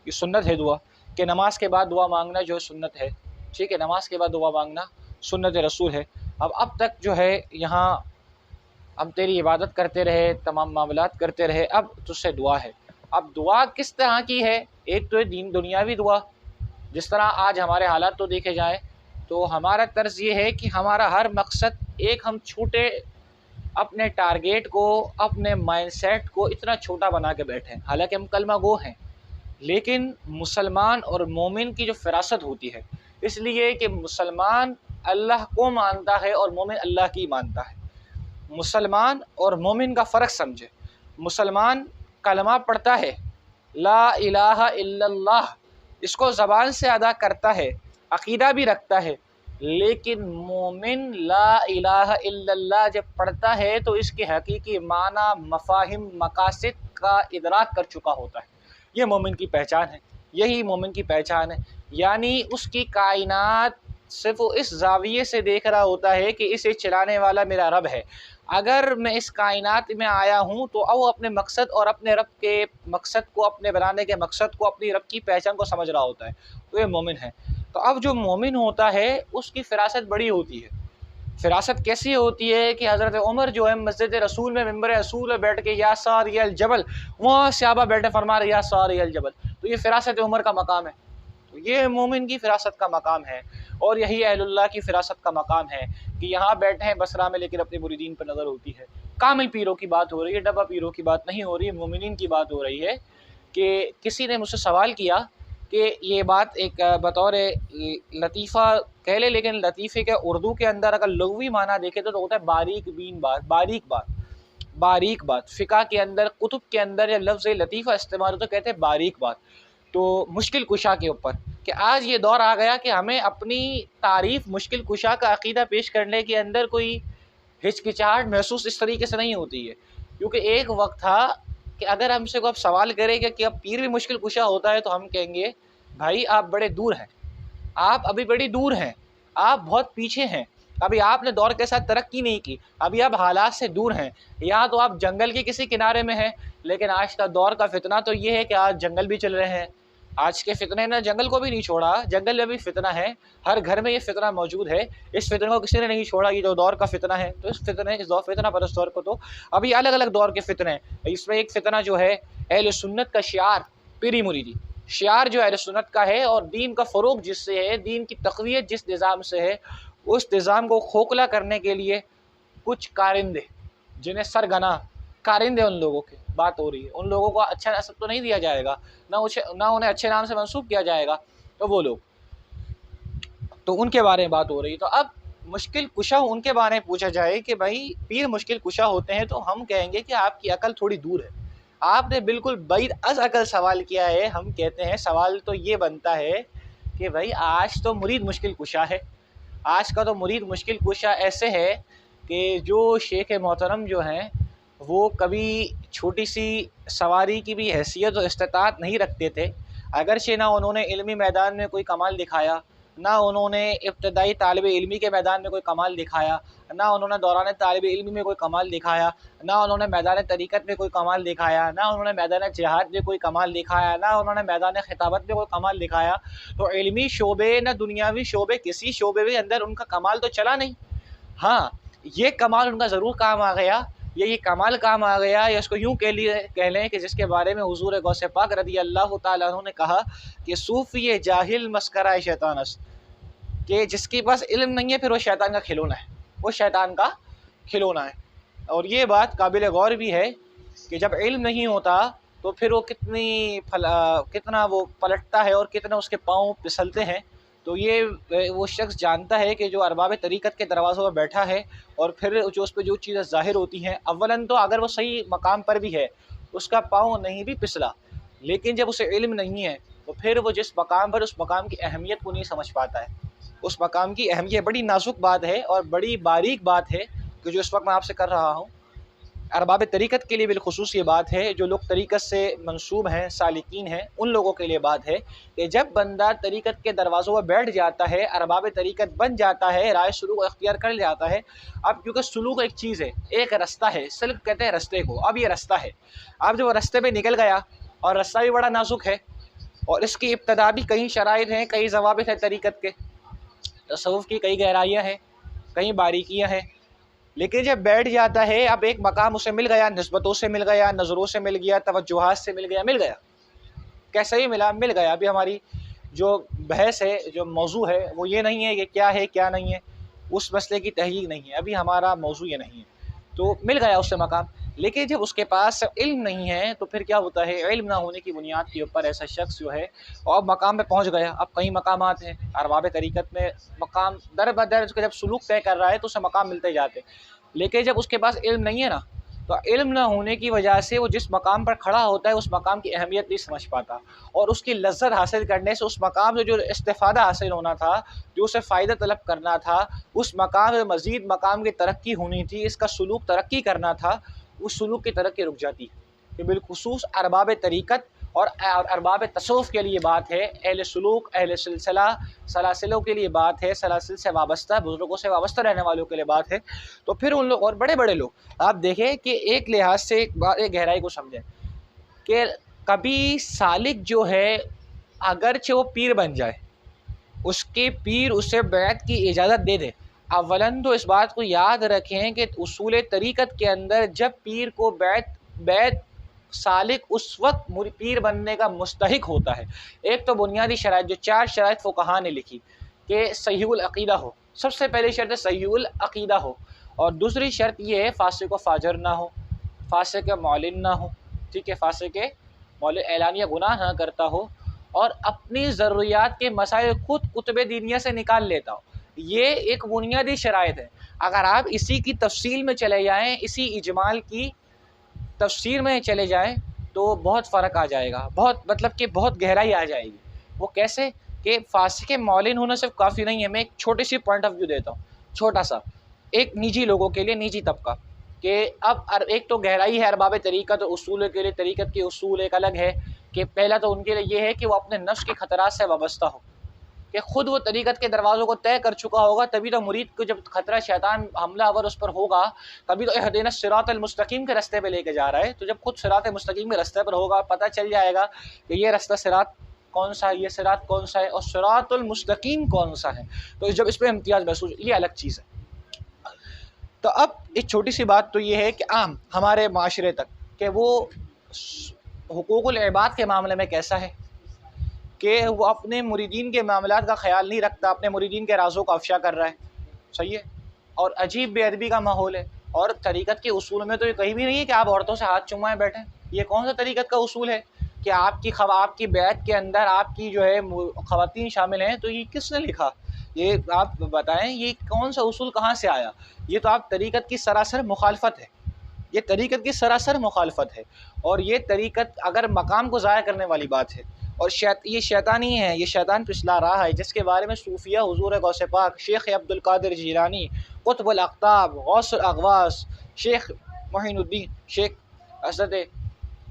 ये सुन्नत है दुआ, कि नमाज के बाद दुआ मांगना जो है सुन्नत है। ठीक है, नमाज के बाद दुआ मांगना सुन्नत रसूल है। अब तक जो है यहाँ अब तेरी इबादत करते रहे, तमाम मामलात करते रहे, अब तुझसे दुआ है। अब दुआ किस तरह की है, एक तो है दीन दुनियावी दुआ, जिस तरह आज हमारे हालात तो देखे जाए तो हमारा तर्ज ये है कि हमारा हर मकसद, एक हम छोटे अपने टारगेट को, अपने माइंडसेट को इतना छोटा बना के बैठे हैं। हालांकि हम कलमा गो हैं, लेकिन मुसलमान और मोमिन की जो फ़िरासत होती है, इसलिए कि मुसलमान अल्लाह को मानता है और मोमिन अल्लाह की मानता है। मुसलमान और मोमिन का फ़र्क समझे। मुसलमान कलमा पढ़ता है, ला इलाहा इल्लल्लाह, इसको ज़बान से अदा करता है, अक़ीदा भी रखता है, लेकिन मोमिन ला इलाहा इल्लल्लाह जब पढ़ता है तो इसके हकीकी माना, मफ़ाहिम, मकासिद का इदराक कर चुका होता है। ये मोमिन की पहचान है, यही मोमिन की पहचान है। यानी उसकी कायनात सिर्फ वो इस ज़ाविये से देख रहा होता है कि इसे चलाने वाला मेरा रब है। अगर मैं इस कायनात में आया हूँ तो अब वो अपने मकसद और अपने रब के मकसद को, अपने बनाने के मकसद को, अपनी रब की पहचान को समझ रहा होता है, तो ये मोमिन है। तो अब जो मोमिन होता है उसकी फ़िरासत बड़ी होती है। फ़िरासत कैसी होती है कि हज़रत उमर जो है मस्जिद रसूल में, मिंबर रसूल में बैठ के या सारियल जबल, वहाँ सहाबा बैठे फरमा रहे या सारियल जबल, तो ये फ़िरासत उमर का मकाम है। तो ये मोमिन की फ़िरासत का मकाम है, और यही अहलुल्लाह की फ़िरासत का मकाम है कि यहाँ बैठे हैं बसरा में, लेकिन अपने मुरीदीन पर नज़र होती है। कामिल पीरों की बात हो रही है, डब्बा पीरों की बात नहीं हो रही है, मोमिनीन की बात हो रही है। कि किसी ने मुझसे सवाल किया कि ये बात एक बतौर लतीफ़ा कह ले, लेकिन लतीफ़े के उर्दू के अंदर अगर लुग़वी माना देखे तो होता है बारीक बीन बात, बारीक बात। फ़िक़ा के अंदर, कुतुब के अंदर जब लफ्ज़ लतीफ़ा इस्तेमाल हो तो कहते हैं बारीक बात। तो मुश्किल कुशा के ऊपर कि आज ये दौर आ गया कि हमें अपनी तारीफ़ मुश्किल कुशा का अक़ीदा पेश करने के अंदर कोई हिचकिचाहट महसूस इस तरीके से नहीं होती है। क्योंकि एक वक्त था कि अगर हमसे कोई सवाल करेगा कि अब पीर भी मुश्किल कुशा होता है, तो हम कहेंगे भाई आप बड़े दूर हैं, आप अभी बड़ी दूर हैं, आप बहुत पीछे हैं, अभी आपने दौर के साथ तरक्की नहीं की, अभी आप हालात से दूर हैं, या तो आप जंगल के किसी किनारे में हैं। लेकिन आज का दौर का फितना तो ये है कि आज जंगल भी चल रहे हैं। आज के फितने ने जंगल को भी नहीं छोड़ा, जंगल में भी फितना है, हर घर में ये फितना मौजूद है। इस फितने को किसी ने नहीं छोड़ा, ये जो दौर का फितना है। तो इस फितना पर इस दौर को तो अभी अलग अलग दौर के फितने हैं। इसमें एक फितना जो है अहले सुन्नत का शियार पीरी मुरीदी, शियार जो अहले सुन्नत का है, और दीन का फ़रोग़ जिससे है, दीन की तक़वियत जिस निज़ाम से है, उस निज़ाम को खोखला करने के लिए कुछ कारिंदे, जिन्हें सरगना कारिंदे, उन लोगों की बात हो रही है। उन लोगों को अच्छा नस्ब तो नहीं दिया जाएगा, ना उन्हें अच्छे नाम से मंसूब किया जाएगा, तो वो लोग, तो उनके बारे में बात हो रही है। तो अब मुश्किल कुशा उनके बारे में पूछा जाए कि भाई पीर मुश्किल कुशा होते हैं, तो हम कहेंगे कि आपकी अकल थोड़ी दूर है, आपने बिल्कुल बैद अज़ अकल सवाल किया है। हम कहते हैं सवाल तो ये बनता है कि भाई आज तो मुरीद मुश्किल कुशा है, आज का तो मुरीद मुश्किल कुशा ऐसे है कि जो शेख मोहतरम जो हैं वो कभी छोटी सी सवारी की भी हैसियत और इस्तिताअत नहीं रखते थे, अगरचे ना उन्होंने इल्मी मैदान में कोई कमाल दिखाया, ना उन्होंने इब्तदाई तालिब इल्मी के मैदान में कोई कमाल दिखाया, ना उन्होंने दौरान तालिब इल्मी में कोई कमाल दिखाया, ना उन्होंने मैदान तरीक़त में कोई कमाल दिखाया, ना उन्होंने मैदान जिहाद में कोई कमाल दिखाया, ना उन्होंने मैदान खिताबत में कोई कमाल दिखाया। तो इल्मी शोबे न दुनियावी शोबे, किसी शोबे के अंदर उनका कमाल तो चला नहीं। हाँ, ये कमाल उनका ज़रूर काम आ गया, ये कमाल काम आ गया, या इसको यूँ कह लें कि जिसके बारे में हुज़ूर गौसे पाक रज़ी अल्लाह तआला अन्हु ने कहा कि सूफ़ी जाहिल मस्करा शैतानस, कि जिसके पास इल्म नहीं है फिर वो शैतान का खिलौना है, वो शैतान का खिलौना है। और ये बात काबिल गौर भी है कि जब इल्म नहीं होता तो फिर वो कितना वो पलटता है और कितना उसके पाँव फिसलते हैं। तो ये वो शख्स जानता है कि जो अरबाब तरीक़त के दरवाज़ों पर बैठा है और फिर जो उस पर जो चीज़ें ज़ाहिर होती हैं, अव्वलन तो अगर वो सही मकाम पर भी है उसका पाँव नहीं भी फिसला, लेकिन जब उसे इल्म नहीं है तो फिर वो जिस मकाम पर, उस मकाम की अहमियत को नहीं समझ पाता है। उस मकाम की अहमियत बड़ी नाजुक बात है और बड़ी बारीक बात है कि जो इस वक्त मैं आपसे कर रहा हूँ। अरबाब तरीक़त के लिए बिलखुसूस ये बात है, जो लोग तरीक़त से मंसूब हैं, सालिकीन हैं, उन लोगों के लिए बात है कि जब बंदा तरीक़त के दरवाज़ों पर बैठ जाता है, अरबाब तरीक़त बन जाता है, राय सुलूक अख्तियार कर जाता है। अब क्योंकि सुलूक एक चीज़ है, एक रास्ता है, सिल्क कहते हैं रास्ते को, अब ये रास्ता है। अब जब रास्ते पर निकल गया और रास्ता भी बड़ा नाजुक है और इसकी इब्तदा भी कई शराइत हैं, कई ज़वाबित हैं तरीक़त के, तसव्वुफ़ की कई गहराइयाँ हैं, कई बारीकियाँ हैं। लेकिन जब बैठ जाता है, अब एक मकाम उसे मिल गया, निस्बतों से मिल गया, नज़रों से मिल गया, तवज्जुहात से मिल गया, कैसे ही मिला, मिल गया। अभी हमारी जो बहस है, जो मौजू है, वो ये नहीं है कि क्या है क्या नहीं है, उस मसले की तहकीक नहीं है, अभी हमारा मौजू ये नहीं है। तो मिल गया उससे मकाम, लेकिन जब उसके पास इल्म नहीं है तो फिर क्या होता है, इल्म ना होने की बुनियाद के ऊपर ऐसा शख्स जो है और मकाम पे पहुंच गया। अब कई मकामात हैं अरबाब तरीक़त में, मकाम दर बदर उसके जब सुलूक तय कर रहा है तो उसे मकाम मिलते जाते, लेकिन जब उसके पास इल्म नहीं है ना, तो इल्म ना होने की वजह से वो जिस मकाम पर खड़ा होता है उस मकाम की अहमियत नहीं समझ पाता, और उसकी लज्जत हासिल करने से उस मकाम से जो इस्तिफ़ादा हासिल होना था, जो उसे फ़ायदा तलब करना था, उस मकाम में मज़ीद मकाम की तरक्की होनी थी, इसका सुलूक तरक्की करना था, उस सुलूक की तरक्की रुक जाती है। कि बिलखुसूस अरबाब तरीक़त और अरबाब तसव्वुफ़ के लिए बात है, अहले सुलूक, अहले सिलसिला, सलासिलों के लिए बात है, सलासिल से वाबस्ता, बुज़ुर्गों से वाबस्ता रहने वालों के लिए बात है। तो फिर उन लोग और बड़े बड़े लोग, आप देखें कि एक लिहाज से एक गहराई को समझें कि कभी सालिक जो है अगरचे वो पीर बन जाए, उसके पीर उसे बैत की इजाज़त दे दे, अव्वलन तो इस बात को याद रखें कि उसूल तरीक़त के अंदर जब पीर को बैत सालिक उस वक्त पीर बनने का मुस्तहिक होता है। एक तो बुनियादी शराइत, जो 4 शराइत फ़ुक़हा ने लिखी कि सहीहुल अक़ीदा हो, सबसे पहली शर्त है सहीहुल अक़ीदा हो, और दूसरी शर्त ये है फ़ासिक़ व फ़ाजिर ना हो, फ़ासिक़ मौलिन ना हो, ठीक है, फ़ासिक़ मौलिन एलानिया गुनाह ना करता हो, और अपनी ज़रूरियात के मसाइल खुद कुतुब दीनिया से निकाल लेता हो। ये एक बुनियादी शराइत है। अगर आप इसी की तफ़सील में चले जाएँ, इसी इजमाल की तफ़सीर में चले जाएँ तो बहुत फ़र्क आ जाएगा, बहुत मतलब कि बहुत गहराई आ जाएगी। वो कैसे कि फ़ासिक़ मौलिन होना सिर्फ काफ़ी नहीं है। मैं एक छोटी सी पॉइंट ऑफ व्यू देता हूँ, छोटा सा, एक निजी लोगों के लिए, निजी तबका, कि अब एक तो गहराई है अरबाब तरीक़त और उसूल के लिए, तरीक़त के उसूल एक अलग है कि पहला तो उनके लिए ये है कि वो अपने नफ्स के ख़तरात से वाबस्ता हो, कि ख़ुद वो तरीक़त के दरवाज़ों को तय कर चुका होगा, तभी तो मुरीद को जब ख़तरा शैतान हमलावर उस पर होगा, तभी तो इहदिना सिरातल मुस्तक़ीम के रास्ते पे लेके जा रहा है। तो जब खुद सिरात मुस्तक़ीम के रास्ते पर होगा, पता चल जाएगा कि ये रास्ता सिरात कौन सा है, ये सिरात कौन सा है और सिरातुल मुस्तक़ीम कौन सा है। तो जब इस पर इम्तियाज़ महसूस, ये अलग चीज़ है। तो अब एक छोटी सी बात तो ये है कि आम हमारे माशरे तक कि वो हुकूकुल इबाद के मामले में कैसा है कि वो अपने मुरीदीन के मामलात का ख़याल नहीं रखता, अपने मुरीदीन के राज़ों को अफ़शा कर रहा है, सही है, और अजीब बेअदबी का माहौल है। और तरीक़त के उसूल में तो ये कहीं भी नहीं है कि आप औरतों से हाथ चुमाए बैठें। ये कौन सा तरीक़त का उसूल है कि आपकी बैत के अंदर आपकी जो है ख़वातीन शामिल हैं? तो ये किसने लिखा? ये आप बताएं ये कौन सा उसूल कहाँ से आया? ये तो आप तरीक़त की सरासर मुखालफत है, ये तरीक़त की सरासर मुखालफत है। और ये तरीक़त अगर मकाम को ज़ाया करने वाली बात है और ये शैतानी है, ये शैतान पिछला रहा है, जिसके बारे में सूफिया हुज़ूर गौस पाक शेख अब्दुल कादिर जीलानी, कुतुबुल अक़ताब, गौसुल अग़वास, शेख मोइनुद्दीन, शेख हज़रत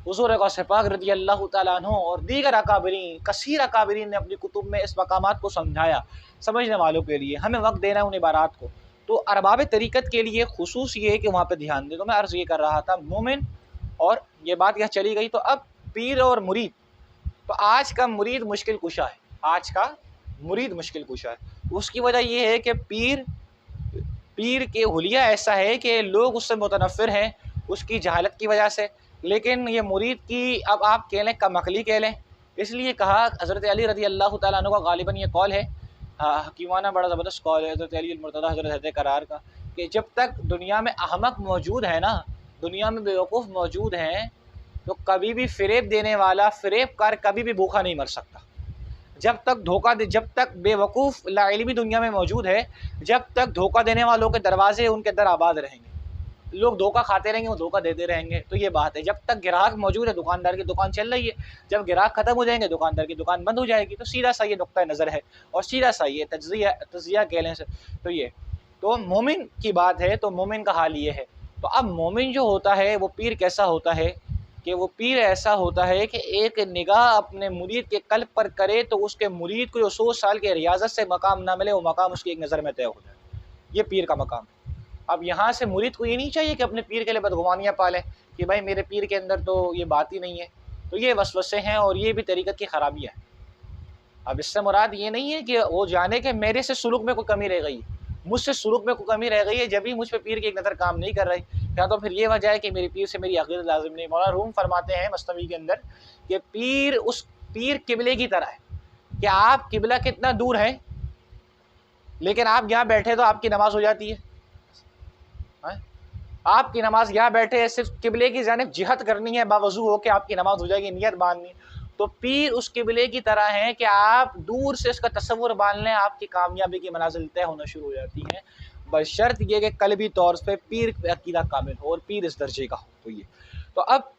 हुज़ूर गौस पाक रज़ियल्लाहु तआला अन्हु और दीगर अकाबरीन, कसीर अकाबरीन ने अपनी कुतुब में इस मकामात को समझाया समझने वालों के लिए। हमें वक्त देना है उन इबारात को। तो अरबाब तरीक़त के लिए खुसूस ये है कि वहाँ पे ध्यान दें। तो मैं अर्ज़ ये कर रहा था मोमिन, और ये बात यहाँ चली गई। तो अब पीर और मुरीद, तो आज का मुरीद मुश्किल कुशा है, आज का मुरीद मुश्किल कुशा है। उसकी वजह ये है कि पीर के हुलिया ऐसा है कि लोग उससे मुतनफ़िर हैं उसकी जहालत की वजह से। लेकिन ये मुरीद की अब आप कह लें कमअक़ली कह लें, इसलिए कहा हज़रत अली रज़ियल्लाहु तआला अन्हु का गालिबन ये कौल है, हकीमाना बड़ा ज़बरदस्त कौल है हज़रत अली मुर्तज़ा हज़रत करार का, कि जब तक दुनिया में अहमक मौजूद है ना, दुनिया में बेवकूफ़ मौजूद हैं, तो कभी भी फ़रेब देने वाला फ़रेबकार कभी भी भूखा नहीं मर सकता। जब तक बेवकूफ़ लाइल्मी दुनिया में मौजूद है, जब तक धोखा देने वालों के दरवाज़े उनके अंदर आबाद रहेंगे, लोग धोखा खाते रहेंगे, वो धोखा देते रहेंगे। तो ये बात है, जब तक ग्राहक मौजूद है दुकानदार की दुकान चल रही है, जब ग्राहक ख़त्म हो जाएंगे दुकानदार की दुकान बंद हो जाएगी। तो सीधा सा ये नुक्ता नज़र है और सीधा सा ये तज्ज़िया कह लें से। तो ये तो मोमिन की बात है, तो मोमिन का हाल ये है। तो अब मोमिन जो होता है वो पीर कैसा होता है कि वो पीर ऐसा होता है कि एक निगाह अपने मुरीद के कल्ब पर करे तो उसके मुरीद को जो 100 साल के रियाजत से मकाम ना मिले, वो मकाम उसकी एक नज़र में तय हो जाए। ये पीर का मकाम। अब यहाँ से मुरीद को ये नहीं चाहिए कि अपने पीर के लिए बदगुमानियाँ पाले कि भाई मेरे पीर के अंदर तो ये बात ही नहीं है। तो ये वसवसे हैं और ये भी तरीक़त की ख़राबियाँ हैं। अब इससे मुराद ये नहीं है कि वो जाने कि मेरे से सुलूक में कोई कमी रह गई, मुझसे सुलूक में कोई कमी रह गई है, जब भी मुझ पे पीर की एक नज़र काम नहीं कर रही, या तो फिर ये वजह है कि मेरे पीर से मेरी अक़ीदत लाज़िम नहीं। मौलाना रूम फरमाते हैं मस्तवी के अंदर कि पीर उस पीर किबले की तरह है कि आप किबला कितना दूर है, लेकिन आप यहाँ बैठे तो आपकी नमाज हो जाती है। आपकी नमाज यहाँ बैठे है, सिर्फ किबले की जानिब जिहद करनी है, बावजू हो के आपकी नमाज हो जाएगी, नियत बांधनी। तो पीर उस किबले की तरह है कि आप दूर से उसका तसव्वुर बांध लें, आपकी कामयाबी की मनाजिल तय होना शुरू हो जाती हैं, बशर्त ये कि कल्बी तौर पर पीर पे अकीदा कामिल हो और पीर इस दर्जे का हो। तो ये तो अब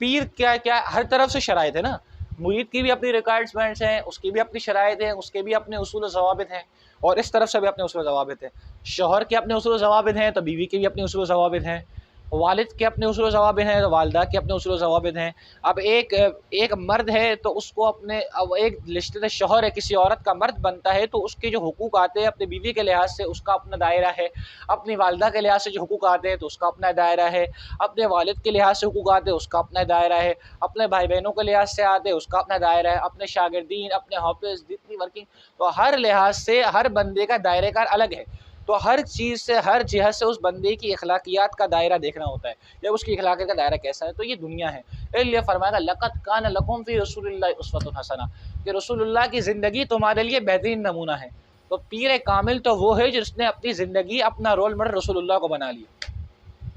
पीर क्या क्या हर तरफ से शराइत है ना, मुरीद की भी अपनी रिक्वायरमेंट्स हैं, उसकी भी अपनी शराइत हैं, उसके भी अपने उसूल ज़वाबित हैं, और इस तरफ से भी अपने उसूल ज़वाबित हैं। शौहर के अपने उसूल ज़वाबित हैं तो बीवी के भी अपने उसूल ज़वाबित हैं, वालिद के अपने उसूल ज़वाबित हैं तो वालदा के अपने उसूल ज़वाबित हैं। अब एक मर्द है तो उसको अपने, अब एक रिश्ते शौहर है, किसी औरत का मर्द बनता है तो उसके जो हुकूक आते हैं अपनी बीवी के लिहाज से उसका अपना दायरा है, अपनी वालदा के लिहाज से जो हुकूक आते हैं तो उसका अपना दायरा है, अपने वालिद के लिहाज से हुकूक आते हैं उसका अपना दायरा है, अपने भाई बहनों के लिहाज से आते हैं उसका अपना दायरा है, अपने शागिर्दीन, अपने हाफिज़, जितनी वर्किंग, तो हर लिहाज से हर बंदे का दायरेकार अलग है। तो हर चीज़ से, हर जिहत से उस बंदे की अखलाकियात का दायरा देखना होता है, या उसकी अखलाकियत का दायरा कैसा है। तो ये दुनिया है, इसलिए फरमाया लक़द कान लकुम फ़ी रसूलिल्लाहि उस्वतुन हसना, कि रसूलुल्लाह की ज़िंदगी तुम्हारे लिए बेहतरीन नमूना है। तो पीर कामिल तो वो है जिसने अपनी ज़िंदगी अपना रोल मॉडल रसूलुल्लाह को बना लिया,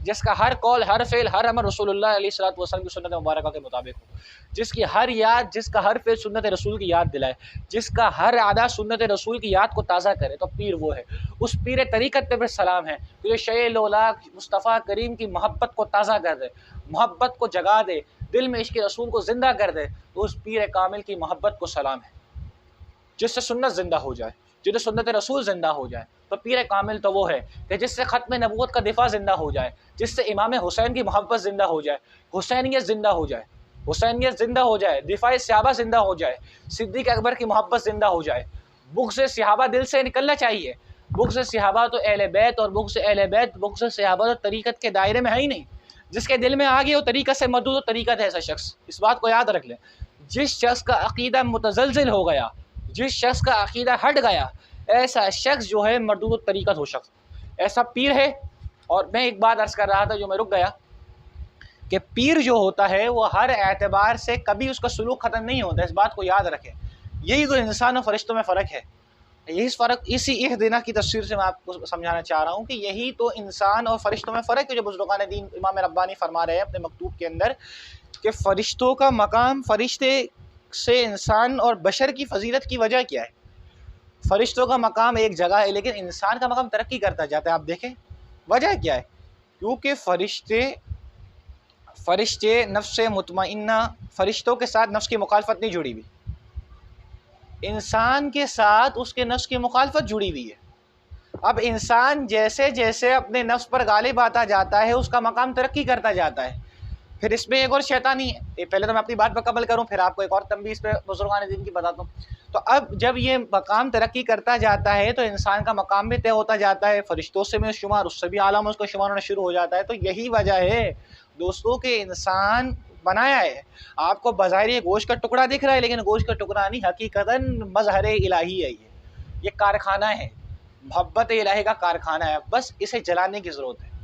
जिसका हर कौल, हर फ़ेल, हर अमल रसूलुल्लाह अलैहिस्सलातु वस्सलाम की सुन्नत मुबारका के मुताबिक हो, जिसकी हर याद, जिसका हर फ़ेल सुन्नत रसूल की याद दिलाए, जिसका हर आदा सुन्नत रसूल की याद को ताज़ा करे, तो पीर वो है। उस पीर तरीक़त पे सलाम है कि जो शे लोला मुस्तफ़ा करीम की मोहब्बत को ताज़ा कर दे, मोहब्बत को जगा दे, दिल में इश्क़ रसूल को ज़िंदा कर दे, तो उस पीर कामिल की मोहब्बत को सलाम है, जिससे सुन्नत ज़िंदा हो जाए, जिससे सुन्नत रसूल ज़िंदा हो जाए। तो पीर कामिल तो वो है कि जिससे ख़त्म नबूवत का दिफा ज़िंदा हो जाए, जिससे इमाम हुसैन की मोहब्बत ज़िंदा हो जाए, हुसैनियत ज़िंदा हो जाए, हुसैनियत ज़िंदा हो जाए, दिफाए सहाबा ज़िंदा हो जाए, सिद्दीक़ अकबर की मोहब्बत ज़िंदा हो जाए। बुग़्ज़ सहाबा दिल से निकलना चाहिए। बुग़्ज़ सहाबा तो अहले बैत, और बुग़्ज़ अहले बैत, बुग़्ज़ सहाबा तो तरीक़त के दायरे में है ही नहीं। जिसके दिल में आ गया वो तरीक़त से मरदूद और तरीक़त है ऐसा शख्स। इस बात को याद रख लें, जिस शख्स का अक़ीदा मुतज़लज़िल हो गया, जिस शख्स का अक़ीदा हट गया, ऐसा शख्स जो है मरदूद तरीक़त हो शख्स, ऐसा पीर है। और मैं एक बात अर्ज़ कर रहा था जो मैं रुक गया, कि पीर जो होता है वो हर एतबार से कभी उसका सुलूक ख़त्म नहीं होता, इस बात को याद रखें। यही तो इंसान और फरिश्तों में फ़र्क है। यही फ़र्क, इसी इहदिना की तफसीर से मैं आपको समझाना चाह रहा हूँ कि यही तो इंसान और फरिश्तों में फ़र्क है, जो बुज़ुर्गान दीन इमाम रब्बानी फरमा रहे हैं अपने मकतूब के अंदर, कि फ़रिश्तों का मकाम, फ़रिश्ते से इंसान और बशर की फ़जीलत की वजह क्या है? फ़रिश्तों का मकाम एक जगह है, लेकिन इंसान का मकाम तरक्की करता जाता है। आप देखें वजह क्या है? क्योंकि फ़रिश्ते नफ्स मुतमइन्ना, फ़रिश्तों के साथ नफ्स की मुखालफत नहीं जुड़ी हुई, इंसान के साथ उसके नफ्स की मुखालफत जुड़ी हुई है। अब इंसान जैसे जैसे अपने नफ्स पर गालिब आता जाता है, उसका मकाम तरक्की करता जाता है। फिर इसमें एक और शैतानी है। ये पहले तो मैं अपनी बात पर कमल करूँ, फिर आपको एक और तंबीह इस पर बुजुर्गान दीन की बताता हूँ। तो अब जब ये मकाम तरक्की करता जाता है तो इंसान का मकाम भी तय होता जाता है, फरिश्तों से में शुमार, उससे भी आला में उसका शुमार होना शुरू हो जाता है। तो यही वजह है दोस्तों के इंसान बनाया है। आपको बज़ाहिर ये गोश्त का टुकड़ा दिख रहा है, लेकिन गोश्त का टुकड़ा नहीं, हकीकतन मज़हर इलाही है। ये कारखाना है, मोहब्बत इलाही का कारखाना है। बस इसे जलाने की ज़रूरत है।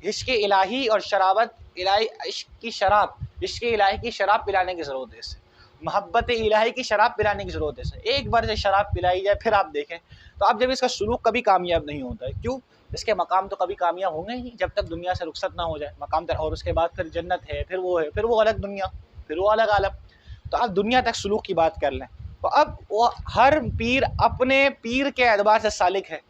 इश्क़ इलाही और शराबत इलाही, इश्क़ की शराब, इश्क़ इलाही की शराब पिलाने की ज़रूरत है इसे, मोहब्बत इलाही की शराब पिलाने की ज़रूरत है इसे। एक बार से शराब पिलाई जाए फिर आप देखें तो आप जब इसका सुलूक कभी कामयाब नहीं होता है। क्यों? इसके मकाम तो कभी कामयाब होंगे ही जब तक दुनिया से रुखसत ना हो जाए मकाम तक, और उसके बाद फिर जन्नत है, फिर वो है, फिर वो अलग दुनिया, फिर वो अलग आलम। तो आप दुनिया तक सुलूक की बात कर लें तो अब वो हर पीर अपने पीर के एतबार से सालिक है।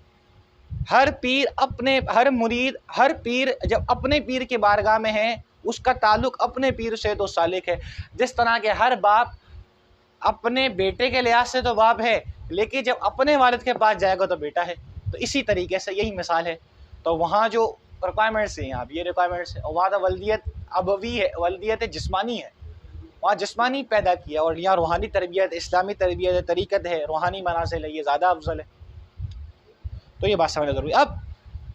हर पीर अपने, हर मुरीद, हर पीर जब अपने पीर के बारगाह में है उसका ताल्लुक़ अपने पीर से तो सालिक है। जिस तरह के हर बाप अपने बेटे के लिहाज से तो बाप है, लेकिन जब अपने वालिद के पास जाएगा तो बेटा है। तो इसी तरीके से यही मिसाल है। तो वहाँ जो रिक्वायरमेंट्स हैं, आप ये रिक्वायरमेंट्स हैं, और वहाँ तो वल्दियत अबवी है, वल्दियत जिस्मानी है, वहाँ जिस्मानी पैदा किया, और यहाँ रूहानी तरबियत, इस्लामी तरबियत, तरीक़त है, रूहानी मनाज़िल है, ये ज़्यादा अफजल है। तो ये बात समझना ज़रूरी है।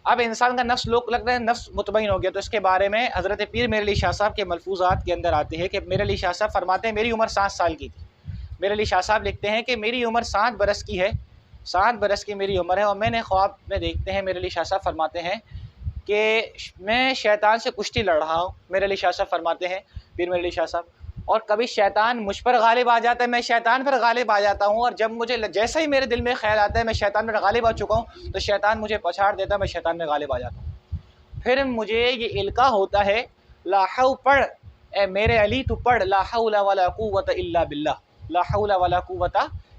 अब इंसान का नफ्स, लोग लगता है नफ्स मुतमईन हो गया, तो इसके बारे में हज़रत पीर मेरे अली शाह साहब के मलफूज़ात के अंदर आते हैं कि मेरे अली शाह साहब फरमाते हैं मेरी उम्र 7 साल की थी। मेरे अली शाह साहब लिखते हैं कि मेरी उम्र 7 बरस की है, 7 बरस की मेरी उम्र है, और मैंने ख्वाब में देखते हैं, मेरे अली शाह साहब फरमाते हैं कि मैं शैतान से कुश्ती लड़ रहा हूँ। मेरे अली शाह साहब फरमाते हैं, पीर मेरे अली शाह साहब, और कभी शैतान मुझ पर गालिब आ जाता है, मैं शैतान पर गालिब आ जाता हूँ, और जब मुझे जैसे ही मेरे दिल में ख्याल आता है मैं शैतान पर गालिब आ चुका हूँ तो शैतान मुझे पछाड़ देता है, मैं शैतान में गालिब आ जाता हूँ। फिर मुझे ये इल्का होता है, ला हौ पढ़, ए मेरे अली तू पढ़, ला हौला वला कुव्वत इल्ला बिल्लाह, ला हौला वला कुव्वत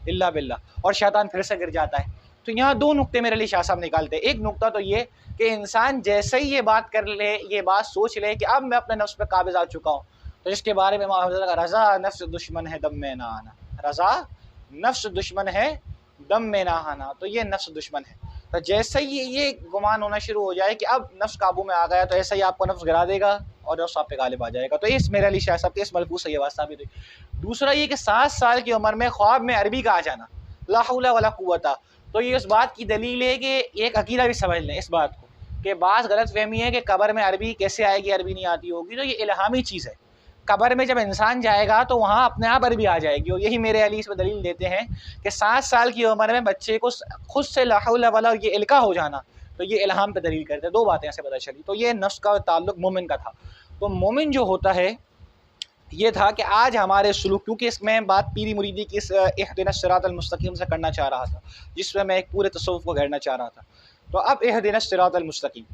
इल्ला बिल्लाह, और शैतान फिर से गिर जाता है। तो यहाँ 2 नुक्ते मेरे लिए शाह साहब निकालते हैं। एक नुक्ता तो ये कि इंसान जैसे ही ये बात कर ले, ये बात सोच ले कि अब मैं अपने नफ्स पर काबिज़ आ चुका हूँ, तो जिसके बारे में रज़ा नफ्स दुश्मन है दम में ना आना, रज़ा नफ्स दुश्मन है दम में ना आना, तो ये नफ्स दुश्मन है। तो जैसे ही ये गुमान होना शुरू हो जाए कि अब नफ्स काबू में आ गया, तो ऐसे ही आपको नफ्स गिरा देगा और नफ्स आप पे गालिब आ जाएगा। तो इस मेरे अली शाह साहब के इस मलफूज़ से ये बात साबित हुई। दूसरा ये कि 7 साल की उम्र में ख्वाब में अरबी का आ जाना, ला हौला वला कुव्वता, तो ये इस बात की दलील है कि एक अकीदा भी समझ लें इस बात को कि बाज़ गलत फहमी है कि कब्र में अरबी कैसे आएगी, अरबी नहीं आती होगी। तो ये इल्हामी चीज़ है। कब्र में जब इंसान जाएगा तो वहाँ अपने आप अरबी आ जाएगी, और यही मेरे अली इसमें दलील देते हैं कि 7 साल की उम्र में बच्चे को खुद से ला हौला वला ये इल्का हो जाना, तो ये इल्हाम पे दलील करते हैं। 2 बातें ऐसे पता चली। तो ये नफ्स का ताल्लुक मोमिन का था। तो मोमिन जो होता है ये था कि आज हमारे सुलूक, क्योंकि इसमें बात पीरी मुरीदी की इस इहदिनस सिरातल मुस्तकीम से करना चाह रहा था, जिसमें मैं एक पूरे तसव्वुफ़ को घेरना चाह रहा था। तो अब इहदिनस सिरातल मुस्तकीम,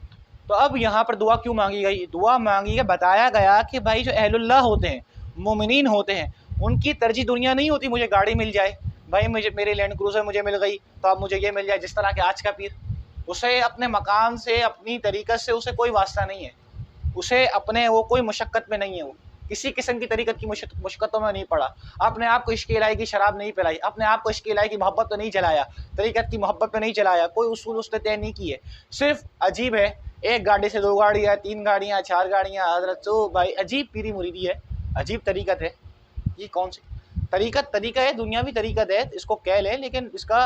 तो अब यहाँ पर दुआ क्यों मांगी गई? दुआ मांगी गई, बताया गया कि भाई जो अहलुल्लाह होते हैं, मोमिनीन होते हैं, उनकी तरजीह दुनिया नहीं होती मुझे गाड़ी मिल जाए, भाई मुझे मेरी लैंड क्रूज़र मुझे मिल गई तो अब मुझे ये मिल जाए। जिस तरह के आज का पीर, उसे अपने मकाम से, अपनी तरीक़त से उसे कोई वास्ता नहीं है, उसे अपने वो कोई मुशक्क़त में नहीं है, वो किसी किस्म की तरीक़त की मुशक्क़तों में नहीं पड़ा, अपने आप को इश्क़ इलाही की शराब नहीं पिलाई, अपने आप को इश्क़ इलाही की मोहब्बत में नहीं जलाया, तरीक़त की मोहब्बत में नहीं जलाया, कोई उसूल उसने तय नहीं किए। सिर्फ अजीब है, एक गाड़ी से 2 गाड़ियाँ, 3 गाड़ियाँ, 4 गाड़ियाँ, हज़रत तो भाई अजीब पीरी मुरीदी है, अजीब तरीक़त है। ये कौन सी तरीक़ा है? दुनियावी तरीक़त है, इसको कह लें, लेकिन इसका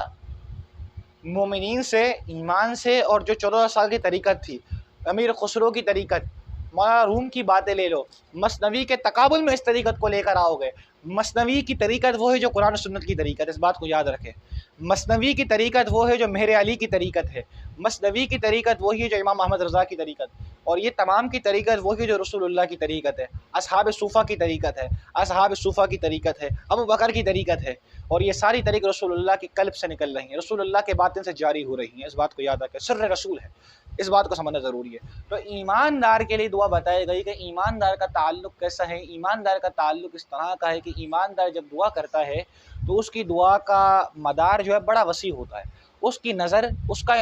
मोमिनीन से, ईमान से, और जो 14 साल की तरीक़त थी, अमीर खुसरो की तरीक़त, मौलाना रूम की बातें ले लो, मसनवी के तकाबुल में इस तरीक़त को लेकर आओगे। मसनवी की तरीक़त वो है जो कुरान और सुन्नत की तरीक़त है, इस बात को याद रखें। मसनवी की तरीक़त वो है जो मेहर अली की तरीक़त है, मसनवी की तरीक़त वही है जो इमाम अहमद रज़ा की तरीक़त, और ये तमाम की तरीक़त वही जो रसूलुल्लाह की तरीक़त है, असहाब सूफ़ा की तरीक़त है, असहाब सूफ़ा की तरीक़त है, अबू बकर की तरीक़त है, और ये सारी तरीक़ रसूलुल्लाह के क़ल्ब से निकल रही हैं, रसूलुल्लाह के बातिन से जारी हो रही हैं। इस बात को याद रखें, सिर्र रसूल है, इस बात को समझना ज़रूरी है। तो ईमानदार के लिए दुआ बताई गई कि ईमानदार का ताल्लुक़ कैसा है। ईमानदार का ताल्लुक़ इस तरह का है कि ईमानदार जब दुआ करता है तो उसकी दुआ का मदार जो है बड़ा वसी होता है, उसकी नज़र,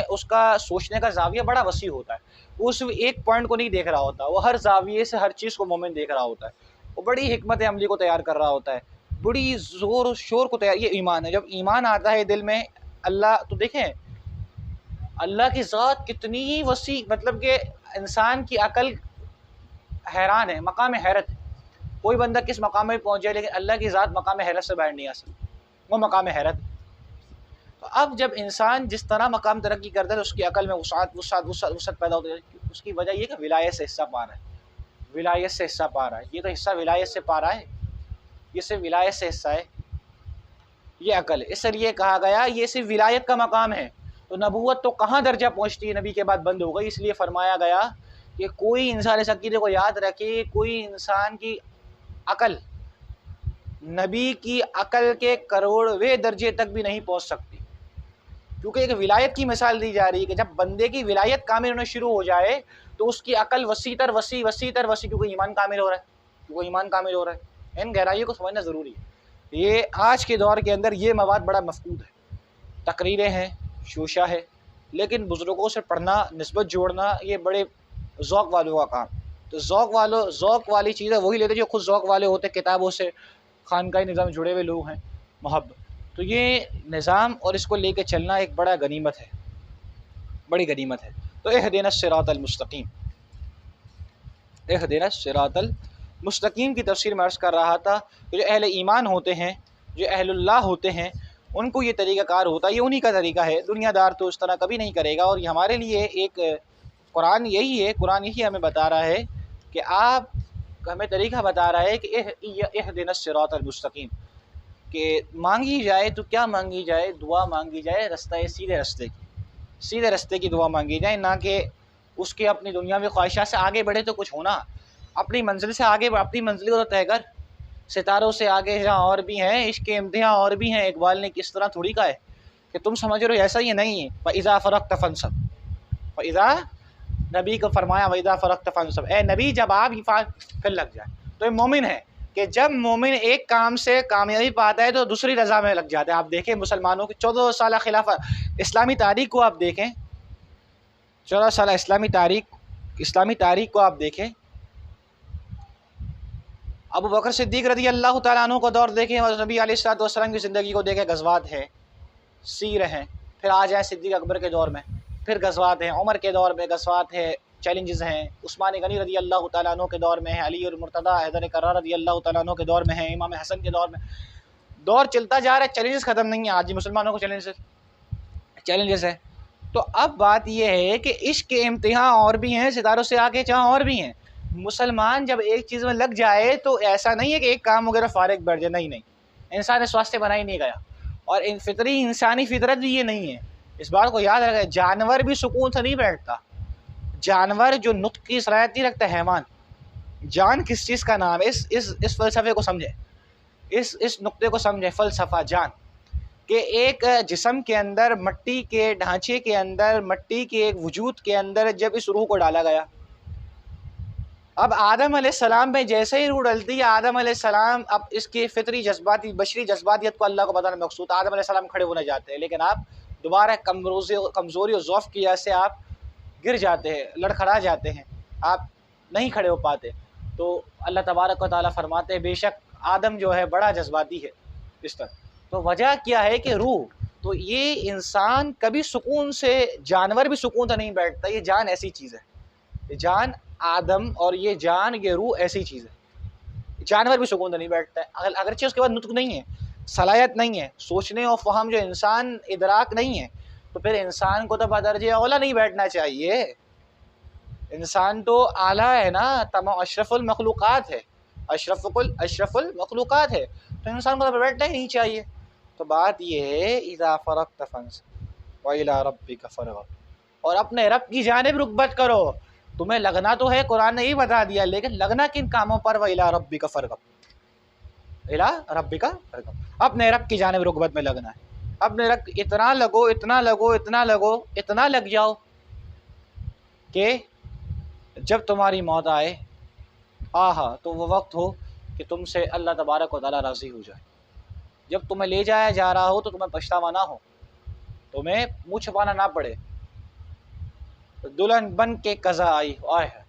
उसका सोचने का ज़ाविया बड़ा वसी होता है। वो सिर्फ एक पॉइंट को नहीं देख रहा होता, वो हर ज़ाविये से हर चीज़ को मोमिन देख रहा होता है। वो बड़ी हिकमत अमली को तैयार कर रहा होता है, बड़ी ज़ोर शोर को तैयार। ये ईमान है। जब ईमान आता है दिल में, अल्लाह तो देखें अल्लाह की ज़ात कितनी वसी, मतलब कि इंसान की अकल हैरान है, मकाम हैरत है। कोई बंदा किस मकाम में पहुँच जाए, लेकिन अल्लाह की ज़ात मकाम हैरत से बाहर नहीं आ सकती, वो मकाम हैरत। तो अब जब इंसान जिस तरह मकाम तरक्की करता है तो उसकी अकल में वसअत पैदा होती है। उसकी वजह ये कि विलायत से हिस्सा पा रहा है, विलायत से हिस्सा पा रहा है। ये तो हिस्सा विलायत से पा रहा है, ये सिर्फ विलायत से हिस्सा है, ये अकल है। इसलिए कहा गया ये सिर्फ विलायत का मकाम है। तो नबूवत तो कहाँ दर्जा पहुँचती है, नबी के बाद बंद हो गई। इसलिए फरमाया गया कि कोई इंसान इस अक़ीदे को याद रखे, कोई इंसान की अकल नबी की अकल के करोड़वें दर्जे तक भी नहीं पहुँच सकती, क्योंकि एक विलायत की मिसाल दी जा रही है कि जब बंदे की विलायत कामिल होना शुरू हो जाए तो उसकी अकल वसी, क्योंकि ईमान कामिल हो रहा है, क्योंकि ईमान कामिल हो रहा है। इन गहराइयों को समझना ज़रूरी है। ये आज के दौर के अंदर ये मवाद बड़ा मफकूद है। तकरीरें हैं, शोशा है, लेकिन बुज़ुर्गों से पढ़ना, निस्बत जोड़ना, ये बड़े ज़ौक़ वालों का काम। तो ज़ौक़ वाली चीज़ें वही लेते जो खुद ज़ौक़ वाले होते, किताबों से, खानकाही निज़ाम जुड़े हुए लोग हैं, मोहब्बत। तो ये निज़ाम और इसको लेके चलना एक बड़ा गनीमत है, बड़ी गनीमत है। तो इहदिनस सिरातल मुस्तकीम, इहदिनस सिरातल मुस्तकीम की तफसीर में अर्ज़ कर रहा था कि जो अहले ईमान होते हैं, जो अहलुल्लाह होते हैं, उनको ये तरीक़ाकार होता है, ये उन्हीं का तरीक़ा है। दुनियादार तो इस तरह कभी नहीं करेगा। और ये हमारे लिए एक कुरान यही है, कुरान यही हमें बता रहा है कि आप हमें तरीक़ा बता रहा है कि इहदिनस सिरातल मुस्तकीम, कि मांगी जाए तो क्या मांगी जाए, दुआ मांगी जाए सीधे रास्ते की दुआ मांगी जाए, ना कि उसके अपनी दुनियावी ख्वाहिशात से आगे बढ़े तो कुछ होना। अपनी मंजिल से आगे, अपनी मंजिल को तो तय कर। सितारों से आगे जहाँ और भी हैं, इश्क़ के इम्तिहान और भी हैं। इकबाल ने किस तरह थोड़ी कहा है कि तुम समझ रहे हो ऐसा ही नहीं है। फ़इज़ा फ़रग़्त फ़ंसब, फ़इज़ा नबी को फरमाया वइज़ा फ़रग़्त फ़ंसब, ए नबी जब आप फिर लग जाए। तो ये मोमिन है कि जब मोमिन एक काम से कामयाबी पाता है तो दूसरी रज़ा में लग जाता है। आप देखें मुसलमानों की 14 साल खिलाफत, इस्लामी तारीख़ को आप देखें, 14 साल इस्लामी तारीख़ को आप देखें। अबू बकर सिद्दीक़ रज़ी अल्लाह तआला अन्हु का दौर देखें और नबी अलैहिस्सलातु वस्सलाम की ज़िंदगी को देखें। गज़वात हैं, सीर हैं, फिर आ जाए सिद्दीक़ अकबर के दौर में, फिर गज़वात हैं, उमर के दौर में गज़वात है, चैलेंजेस हैं, उस्मान गनी रज़ी अल्लाह तआला अन्हु के दौर में है, अली और मुर्तज़ा हैदर कर्रार रज़ी अल्लाह तआला अन्हु के दौर में है, इमाम हसन के दौर में। दौर चलता जा रहा है, चैलेंजेस ख़त्म नहीं है। आज भी मुसलमानों को चैलेंजेस है। तो अब बात यह है कि इश्क़ के इम्तिहान और भी हैं, सितारों से आगे चाह और भी हैं। मुसलमान जब एक चीज़ में लग जाए तो ऐसा नहीं है कि एक काम वगैरह फ़ारिग बैठ जाए, नहीं। इंसान स्वास्थ्य बना ही नहीं गया, और इंसानी फितरत भी ये नहीं है। इस बात को याद रखें, जानवर भी सुकून से नहीं बैठता। जानवर जो नुत्क़ की सलाहियत नहीं रखता, हैवान, जान किस चीज़ का नाम है, इस फ़लसफ़े को समझें, इस नुक्ते को समझें। फ़लसफ़ा जान कि एक जिस्म के अंदर, मट्टी के ढांचे के अंदर, मट्टी के एक वजूद के अंदर जब इस रूह को डाला गया, अब आदम अलैहिस्सलाम में जैसे ही रूह डलती है, आदम अलैहिस्सलाम अब इसके फितरी जज्बाती, बशरी जज्बातियत को अल्लाह को बताना मकसूद, आदम अलैहिस्सलाम खड़े होने जाते हैं, लेकिन आप दोबारा कमज़ोरी और ज़ौफ़ की वजह से आप गिर जाते हैं, लड़खड़ा जाते हैं, आप नहीं खड़े हो पाते। तो अल्लाह तबारक व तआला फरमाते हैं बेशक आदम जो है बड़ा जज्बाती है इस तरह। तो वजह क्या है कि रूह, तो ये इंसान कभी सुकून से, जानवर भी सुकून से नहीं बैठता। ये जान ऐसी चीज़ है, ये जान आदम और ये जान, ये रूह ऐसी चीज़ है। जानवर भी सुकून से नहीं बैठता है, अगरचे उसके बाद नुत्क़ नहीं है, सलाहियत नहीं है, सोचने और फ़हम जो इंसान इदराक नहीं है, तो फिर इंसान को तो बदर्जे औला नहीं बैठना चाहिए। इंसान तो आला है ना, तमाम अशरफुल मखलूक़ात है, अशरफुल मखलूक़ात है, तो इंसान को तो बैठना ही नहीं चाहिए। तो बात ये है, इज़ा फ़रग़्त फ़ंसब व इला रब्बिक फ़रग़ब, और अपने रब की जानिब रुग़बत करो। तुम्हें लगना तो है, कुरान ने ही बता दिया, लेकिन लगना किन कामों पर, व इला रब्बिक फ़रग़ब, इला रब्बिक फ़रग़ब, अपने रब की जानिब रुग़बत में लगना है। अपने रब इतना लगो, इतना लग जाओ कि जब तुम्हारी मौत आए, आहा, तो वो वक्त हो कि तुमसे अल्लाह तबारक व तआला राज़ी हो जाए। जब तुम्हें ले जाया जा रहा हो तो तुम्हें पछतावा ना हो, तुम्हें मुँह छुपाना ना पड़े, दुल्हन बन के कज़ा आई आए है,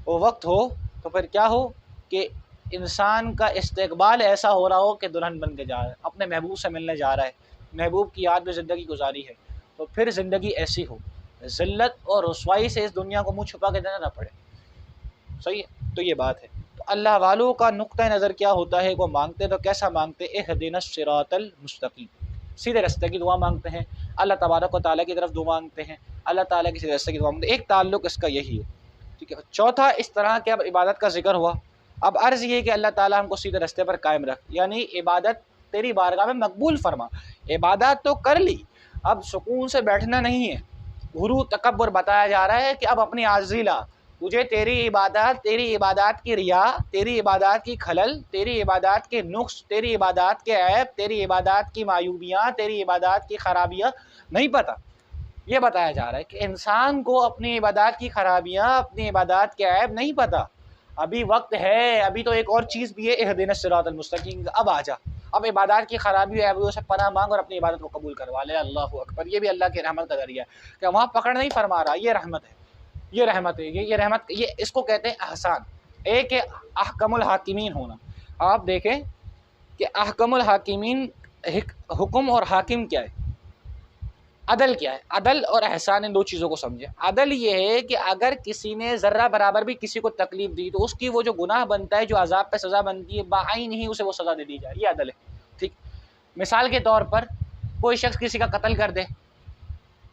वो वक्त हो तो फिर क्या हो कि इंसान का इस्तकबाल ऐसा हो रहा हो कि दुल्हन बन के जा रहा है, अपने महबूब से मिलने जा रहा है, महबूब की याद में ज़िंदगी गुजारी है, तो फिर ज़िंदगी ऐसी हो, ज़िल्लत और रुसवाई से इस दुनिया को मुँह छुपा के देना ना पड़े। सही है, तो ये बात है। तो अल्लाह वालों का नुक्ता नज़र क्या होता है, वो मांगते तो कैसा मांगते, इहदिनस सिरातल मुस्तकीम, सीधे रास्ते की दुआ मांगते हैं, अल्लाह तबारक व तआला की तरफ दुआ मांगते हैं, अल्लाह ताला की सीधे रास्ते की दुआ मांगते हैं। एक ताल्लुक़ इसका यही है, ठीक है। चौथा, इस तरह के अब इबादत का जिक्र हुआ, अब अर्ज़ ये कि अल्लाह ताला हमको सीधे रास्ते पर कायम रख, यानी इबादत तेरी बारगाह में मकबूल फरमा। इबादत तो कर ली, अब सुकून से बैठना नहीं है, गुरु तकब्बुर बताया जा रहा है कि अब अपनी आज़ी ला, तुझे तेरी इबादत की रिया, तेरी इबादत की खलल, तेरी इबादत के नुक्स, तेरी इबादत के ऐब, तेरी इबादत की मायूबियाँ, तेरी इबादत की खराबियाँ नहीं पता। ये बताया जा रहा है कि इंसान को अपनी इबादत की खराबियाँ, अपनी इबादत के ऐब नहीं पता, अभी वक्त है, अभी तो एक और चीज़ भी है, इहदिनस सिरातल मुस्तकीम, अब आ जा, अब इबादत की खराबी ऐबों से पनाह मांग और अपनी इबादत को कबूल करवा ले। अल्लाहु अकबर, ये भी अल्लाह की रहमत का ज़रिया है कि वहाँ पकड़ नहीं फरमा रहा, ये रहमत है, ये रहमत है, ये रहमत, ये इसको कहते हैं एहसान। एक है अहकमुल हाकिमीन होना, आप देखें कि अहकमुल हाकिमीन हुक्म और हाकिम क्या है, अदल क्या है, अदल और एहसान, इन दो चीज़ों को समझे। अदल ये है कि अगर किसी ने ज़र्रा बराबर भी किसी को तकलीफ़ दी तो उसकी वो जो गुनाह बनता है, जो अज़ाब पे सज़ा बनती है, बाआइन ही उसे वो सज़ा दे दी जाए, ये अदल है, ठीक। मिसाल के तौर पर कोई शख्स किसी का कत्ल कर दे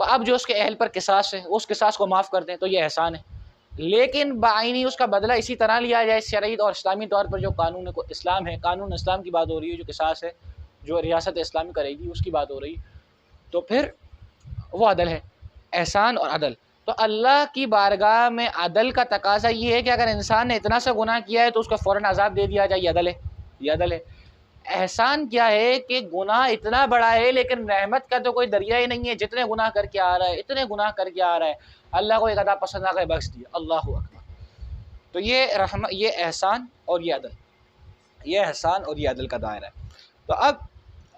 तो अब जो उसके अहल पर किसास है, उस किसास को माफ़ कर दें तो ये एहसान है, लेकिन बाइनी उसका बदला इसी तरह लिया जाए शरई और इस्लामी तौर पर, जो कानून को इस्लाम है, कानून इस्लाम की बात हो रही है, जो किसास है, जो रियासत इस्लामी करेगी उसकी बात हो रही है, तो फिर वो अदल है, एहसान और अदल। तो अल्लाह की बारगाह में अदल का तकाज़ा ये है कि अगर इंसान ने इतना सा गुनाह किया है तो उसको फ़ौरन अज़ाब दे दिया जाए, ये अदल है, ये अदल है। एहसान क्या है कि गुनाह इतना बड़ा है लेकिन रहमत का तो कोई दरिया ही नहीं है, जितने गुनाह करके आ रहा है, इतने गुनाह करके आ रहा है, अल्लाह को एक अदा पसंद आ गए, बख्श दिया, अल्लाहु अकबर। तो ये ये एहसान और ये अदल, ये एहसान और ये अदल का दायरा है। तो अब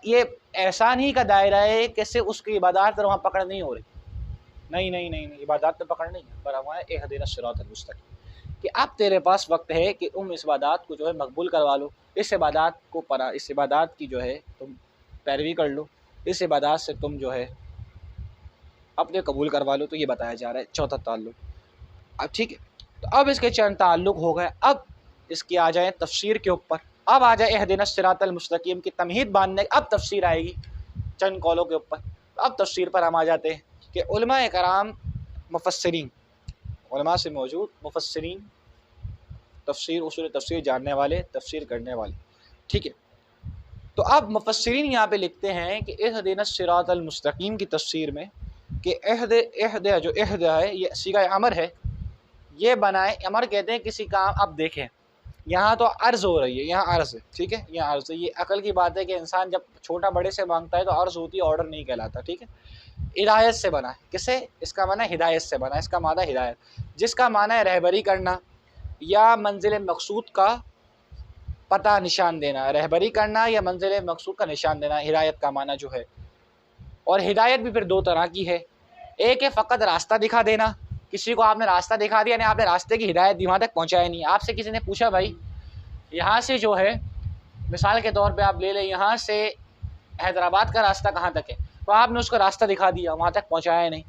ये एहसान ही का दायरा है कि सिर्फ उसकी इबादत पर वहाँ पकड़ नहीं हो रही, नहीं नहीं नहीं, नहीं इबादत पर पकड़ नहीं है, पर हमारे इहदिनस सिरातल मुस्तकीम, कि अब तेरे पास वक्त है कि तुम इस इबादत को जो है मकबूल करवा लो, इस इबादत को इस इबादत की जो है तुम पैरवी कर लो, इस इबादत से तुम जो है अपने कबूल करवा लो। तो ये बताया जा रहा है चौथा ताल्लुक़। अब ठीक है, तो अब इसके चंद ताल्लुक़ हो गए, अब इसकी आ जाए तफसीर के ऊपर, अब आ जाए इहदिनस सिरातल मुस्तकीम की तमहीद बांधने, अब तफसीर आएगी चंद कौलों के ऊपर। अब तफसीर पर हम आ जाते हैं कि उलमा कराम मुफस्सिरीन, उलमा से मौजूद मुफस्सिरीन, तफसीर उसूल तफसीर जानने वाले, तफसीर करने वाले, ठीक है। तो अब मुफस्सिरीन यहाँ पे लिखते हैं कि इहदिनस सिरातल मुस्तकीम की तफसीर में कि अहद जो अहद है ये सीगा अमर है, ये बनाए, अमर कहते हैं किसी काम। अब देखें यहाँ तो अर्ज़ हो रही है, यहाँ अर्ज़ है, ठीक है, यहाँ अर्ज़ है, ये अकल की बात है कि इंसान जब छोटा बड़े से मांगता है तो अर्ज़ होती है, ऑर्डर नहीं कहलाता, ठीक है। हिदायत से बना है, किसे, इसका माना हिदायत से बना है, इसका माना हिदायत, जिसका माना है रहबरी करना या मंजिल मकसूद का पता निशान देना, रहबरी करना या मंजिल मकसूद का निशान देना, हिदायत का माना जो है। और हिदायत भी फिर दो तरह की है, एक है फ़कत रास्ता दिखा देना, किसी को आपने रास्ता दिखा दिया, यानी आपने रास्ते की हिदायत वहाँ तक पहुँचाया नहीं, आपसे किसी ने पूछा भाई यहाँ से जो है, मिसाल के तौर पे आप ले लें यहाँ से हैदराबाद का रास्ता कहाँ तक है, तो आपने उसको रास्ता दिखा दिया, वहाँ तक पहुँचाया नहीं,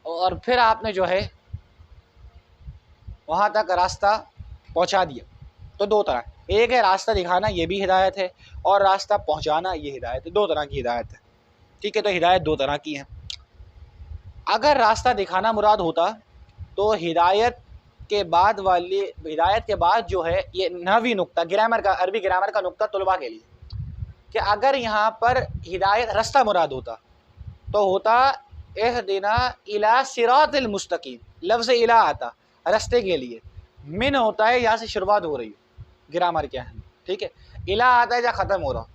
और फिर आपने जो है वहाँ तक रास्ता पहुँचा दिया। तो दो तरह, एक है रास्ता दिखाना, ये भी हिदायत है, और रास्ता पहुँचाना, ये हिदायत है, दो तरह की हिदायत है, ठीक है। तो हिदायत दो तरह की है। अगर रास्ता दिखाना मुराद होता तो हिदायत के बाद वाली, हिदायत के बाद जो है ये नहवी नुक्ता, ग्रामर का, अरबी ग्रामर का नुक्ता तलबा के लिए, कि अगर यहाँ पर हिदायत रास्ता मुराद होता तो होता इहदिना इला सिरातिल मुस्तकीम, लफ्ज़ इला आता रास्ते के लिए, मिन होता है यहाँ से शुरुआत हो रही है, ग्रामर क्या है, ठीक है। इला आता है जहाँ ख़त्म हो रहा,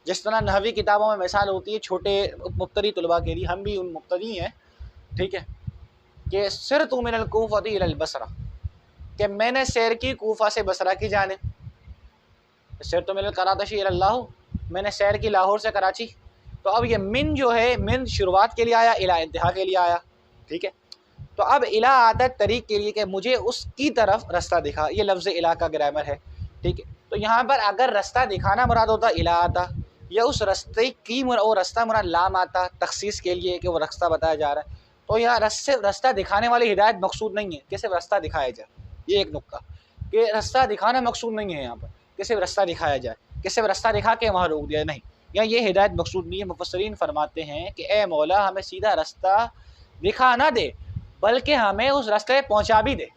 जिस तरह नहवी किताबों में मिसाल होती है छोटे मुब्तदी तलबा के लिए, हम भी उन मुब्तदी हैं, ठीक है। कि सिर तु मिनल कूफती इलल बसरा, कि मैंने सैर की कूफा से बसरा की जाने। सैर तो मिनल करातशी इलल लाहौर, मैंने सैर की लाहौर से कराची। तो अब ये मिन जो है, मिन शुरुआत के लिए आया, इला इंतहा के लिए आया। ठीक है, तो अब इला आता है तरीक़ के लिए कि मुझे उसकी तरफ रास्ता दिखा, ये लफ्ज़ इला का ग्रामर है। ठीक है, तो यहाँ पर अगर रास्ता दिखाना मुराद होता इला आता, या उस रास्ते की वो रास्ता मुराद लाम आता तखसीस के लिए कि वो रास्ता बताया जा रहा है, तो यहाँ रास्ता दिखाने वाली हिदायत मकसूद नहीं है कि सिर्फ रास्ता दिखाया जाए। ये एक नुक्ता कि रास्ता दिखाना मकसूद नहीं है यहाँ पर कि सिर्फ रास्ता दिखाया जाए, कि सिर्फ रास्ता दिखा के वहाँ रोक दिया, नहीं, या ये हिदायत मकसूद नहीं है। मुफस्सरीन फरमाते हैं कि ए मौला हमें सीधा रास्ता दिखा ना दे, बल्कि हमें उस रास्ते पे पहुँचा भी दे,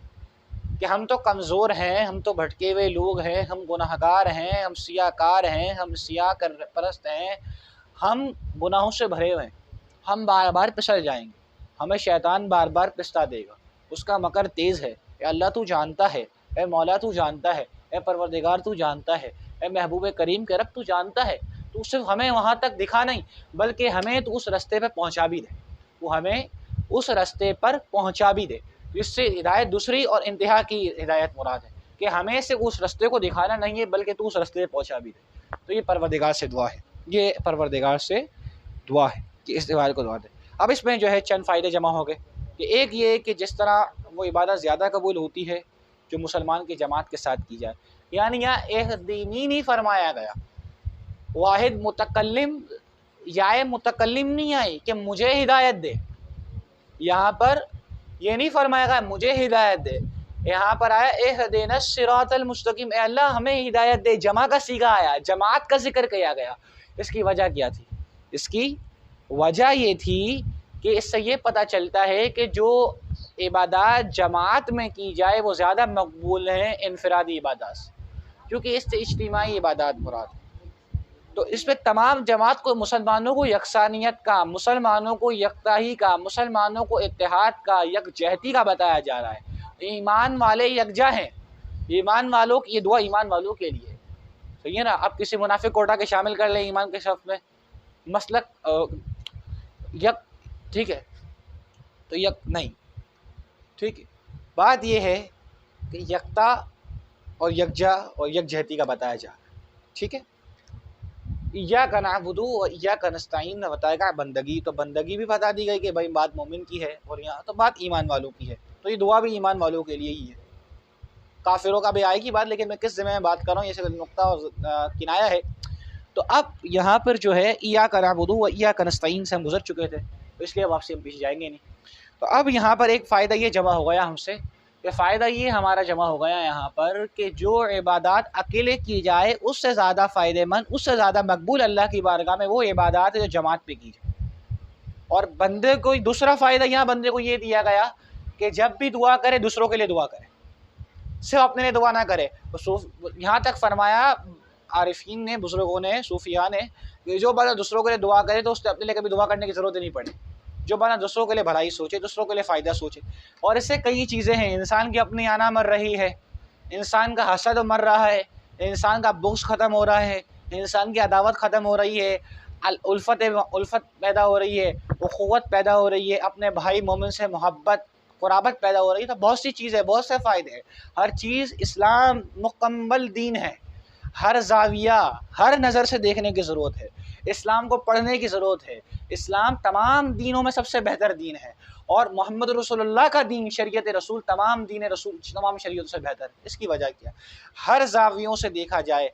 कि हम तो कमज़ोर हैं, हम तो भटके हुए लोग हैं, हम गुनाहगार हैं, हम सियाकार हैं, हम सिया कर परस्त हैं, हम गुनाहों से भरे हुए हैं, हम बार बार फिसल जाएंगे, हमें शैतान बार बार पिसता देगा, उसका मकर तेज़ है। ए अल्लाह तू जानता है, ए मौला तू जानता है, ए परवरदिगार तू जानता है, ए महबूब करीम के रब तू जानता है। तू सिर्फ हमें वहाँ तक दिखा नहीं, बल्कि हमें तो उस रास्ते पर पहुँचा भी दे, वो हमें उस रास्ते पर पहुँचा भी दे। इससे हिदायत दूसरी और इंतहा की हिदायत मुराद है कि हमें से उस रास्ते को दिखाना नहीं है, बल्कि तू उस रास्ते पर पहुँचा भी दे। तो ये परवरदिगार से दुआ है, ये परवरदिगार से दुआ है कि इस दीवार को दुआ दे। अब इसमें जो है चंद फ़ायदे जमा हो गए कि एक ये कि जिस तरह वो इबादत ज़्यादा कबूल होती है जो मुसलमान की जमात के साथ की जाए, यानी यहाँ एहदीनी नहीं फरमाया गया, वाहिद मुतकल्लिम या मुतकल्लिम नहीं आई कि मुझे हिदायत दे, यहाँ पर ये नहीं फरमाया गया मुझे हिदायत दे, यहाँ पर आया इहदिना सिरातल मुस्तकीम, अल्लाह हमें हिदायत दे। जमा का सीगा आया, जमात का जिक्र किया गया। इसकी वजह क्या थी? इसकी वजह ये थी कि इससे ये पता चलता है कि जो इबादत जमात में की जाए वो ज़्यादा मकबूल हैं इनफरादी इबादत से, क्योंकि इससे इज्तिमाई इबादत मुराद। तो इस पर तमाम जमात को, मुसलमानों को यकसानियत का, मुसलमानों को यकताही का, मुसलमानों को इत्तेहाद का, यकजहती का बताया जा रहा है। ईमान वाले यकजा हैं, ईमान वालों की ये दुआ ईमान वालों के लिए, सही है ना। अब किसी मुनाफिक को उठा के शामिल कर ले ईमान के शफ़ में, मसलक यक, ठीक है, तो यक नहीं, ठीक है। बात ये है कि यकता और यकजा और यकजहती का बताया जा रहा है, ठीक है। इय्याका नअबुदु व इय्याका नस्तईन बताएगा बंदगी, तो बंदगी भी बता दी गई कि भाई बात मोमिन की है, और यहाँ तो बात ईमान वालों की है, तो ये दुआ भी ईमान वालों के लिए ही है। काफिरों का भी आएगी बात, लेकिन मैं किस ज़िम्मे में बात कर रहा हूँ, ये सिर्फ नुक्ता और किनाया है। तो अब यहाँ पर जो है इय्याका नअबुदु व इय्याका नस्तईन से हम गुजर चुके थे, तो इसलिए वापसी हम पीछे जाएंगे नहीं। तो अब यहाँ पर एक फ़ायदा ये जमा हो गया हमसे, कि फ़ायदा ये हमारा जमा हो गया यहाँ पर कि जो इबादत अकेले की जाए उससे ज़्यादा फ़ायदेमंद, उससे ज़्यादा मकबूल अल्लाह की बारगाह में वो इबादत है जो जमात पे की जाए। और बंदे को दूसरा फ़ायदा यहाँ बंदे को ये दिया गया कि जब भी दुआ करे दूसरों के लिए दुआ करे, सिर्फ अपने लिए दुआ ना करे। तो यहाँ तक फरमाया आरिफीन ने, बुजुर्गों ने, सूफिया ने, कि जो बंदा दूसरों के लिए दुआ करे तो उससे अपने लिए कभी दुआ करने की ज़रूरत नहीं पड़े। जो बना दूसरों के लिए भलाई सोचे, दूसरों के लिए फ़ायदा सोचे। और इससे कई चीज़ें हैं, इंसान की अपनी आना मर रही है, इंसान का हसद मर रहा है, इंसान का बुग़्ज़ ख़त्म हो रहा है, इंसान की अदावत ख़त्म हो रही है, उल्फत पैदा हो रही है, उख़ुवत पैदा हो रही है, अपने भाई मोमिन से मोहब्बत क़ुराबत पैदा हो रही है। तो बहुत सी चीज़ें, बहुत से फ़ायदे हैं। हर चीज़, इस्लाम मुकम्मल दीन है, हर ज़ाविया, हर नज़र से देखने की ज़रूरत है, इस्लाम को पढ़ने की ज़रूरत है। इस्लाम तमाम दीनों में सबसे बेहतर दीन है, और मोहम्मद रसूलुल्लाह का दीन, शरीयत रसूल, तमाम दीन रसूल, तमाम शरीयतों से बेहतर है। इसकी वजह क्या? हर ज़ावियों से देखा जाए,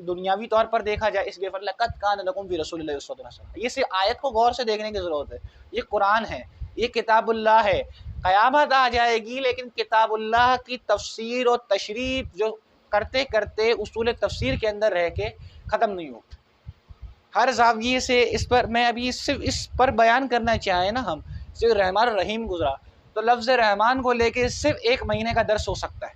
दुनियावी तौर पर देखा जाए, इसलिए लक़द कान लकुम फ़ी रसूलिल्लाहि उस्वतुन हसनह, ये सिर्फ आयत को गौर से देखने की ज़रूरत है। ये कुरान है, ये किताबुल्लाह है। क़यामत आ जाएगी, लेकिन किताबुल्लाह की तफसीर और तशरीह जो करते करते उसूल तफसीर के अंदर रह के ख़त्म नहीं हो। हर ज़ाविये से इस पर मैं अभी सिर्फ इस पर बयान करना चाहें ना, हम सिर्फ रहमान रहीम गुज़रा, तो लफ्ज़ रहमान को लेके सिर्फ 1 महीने का दर्स हो सकता है।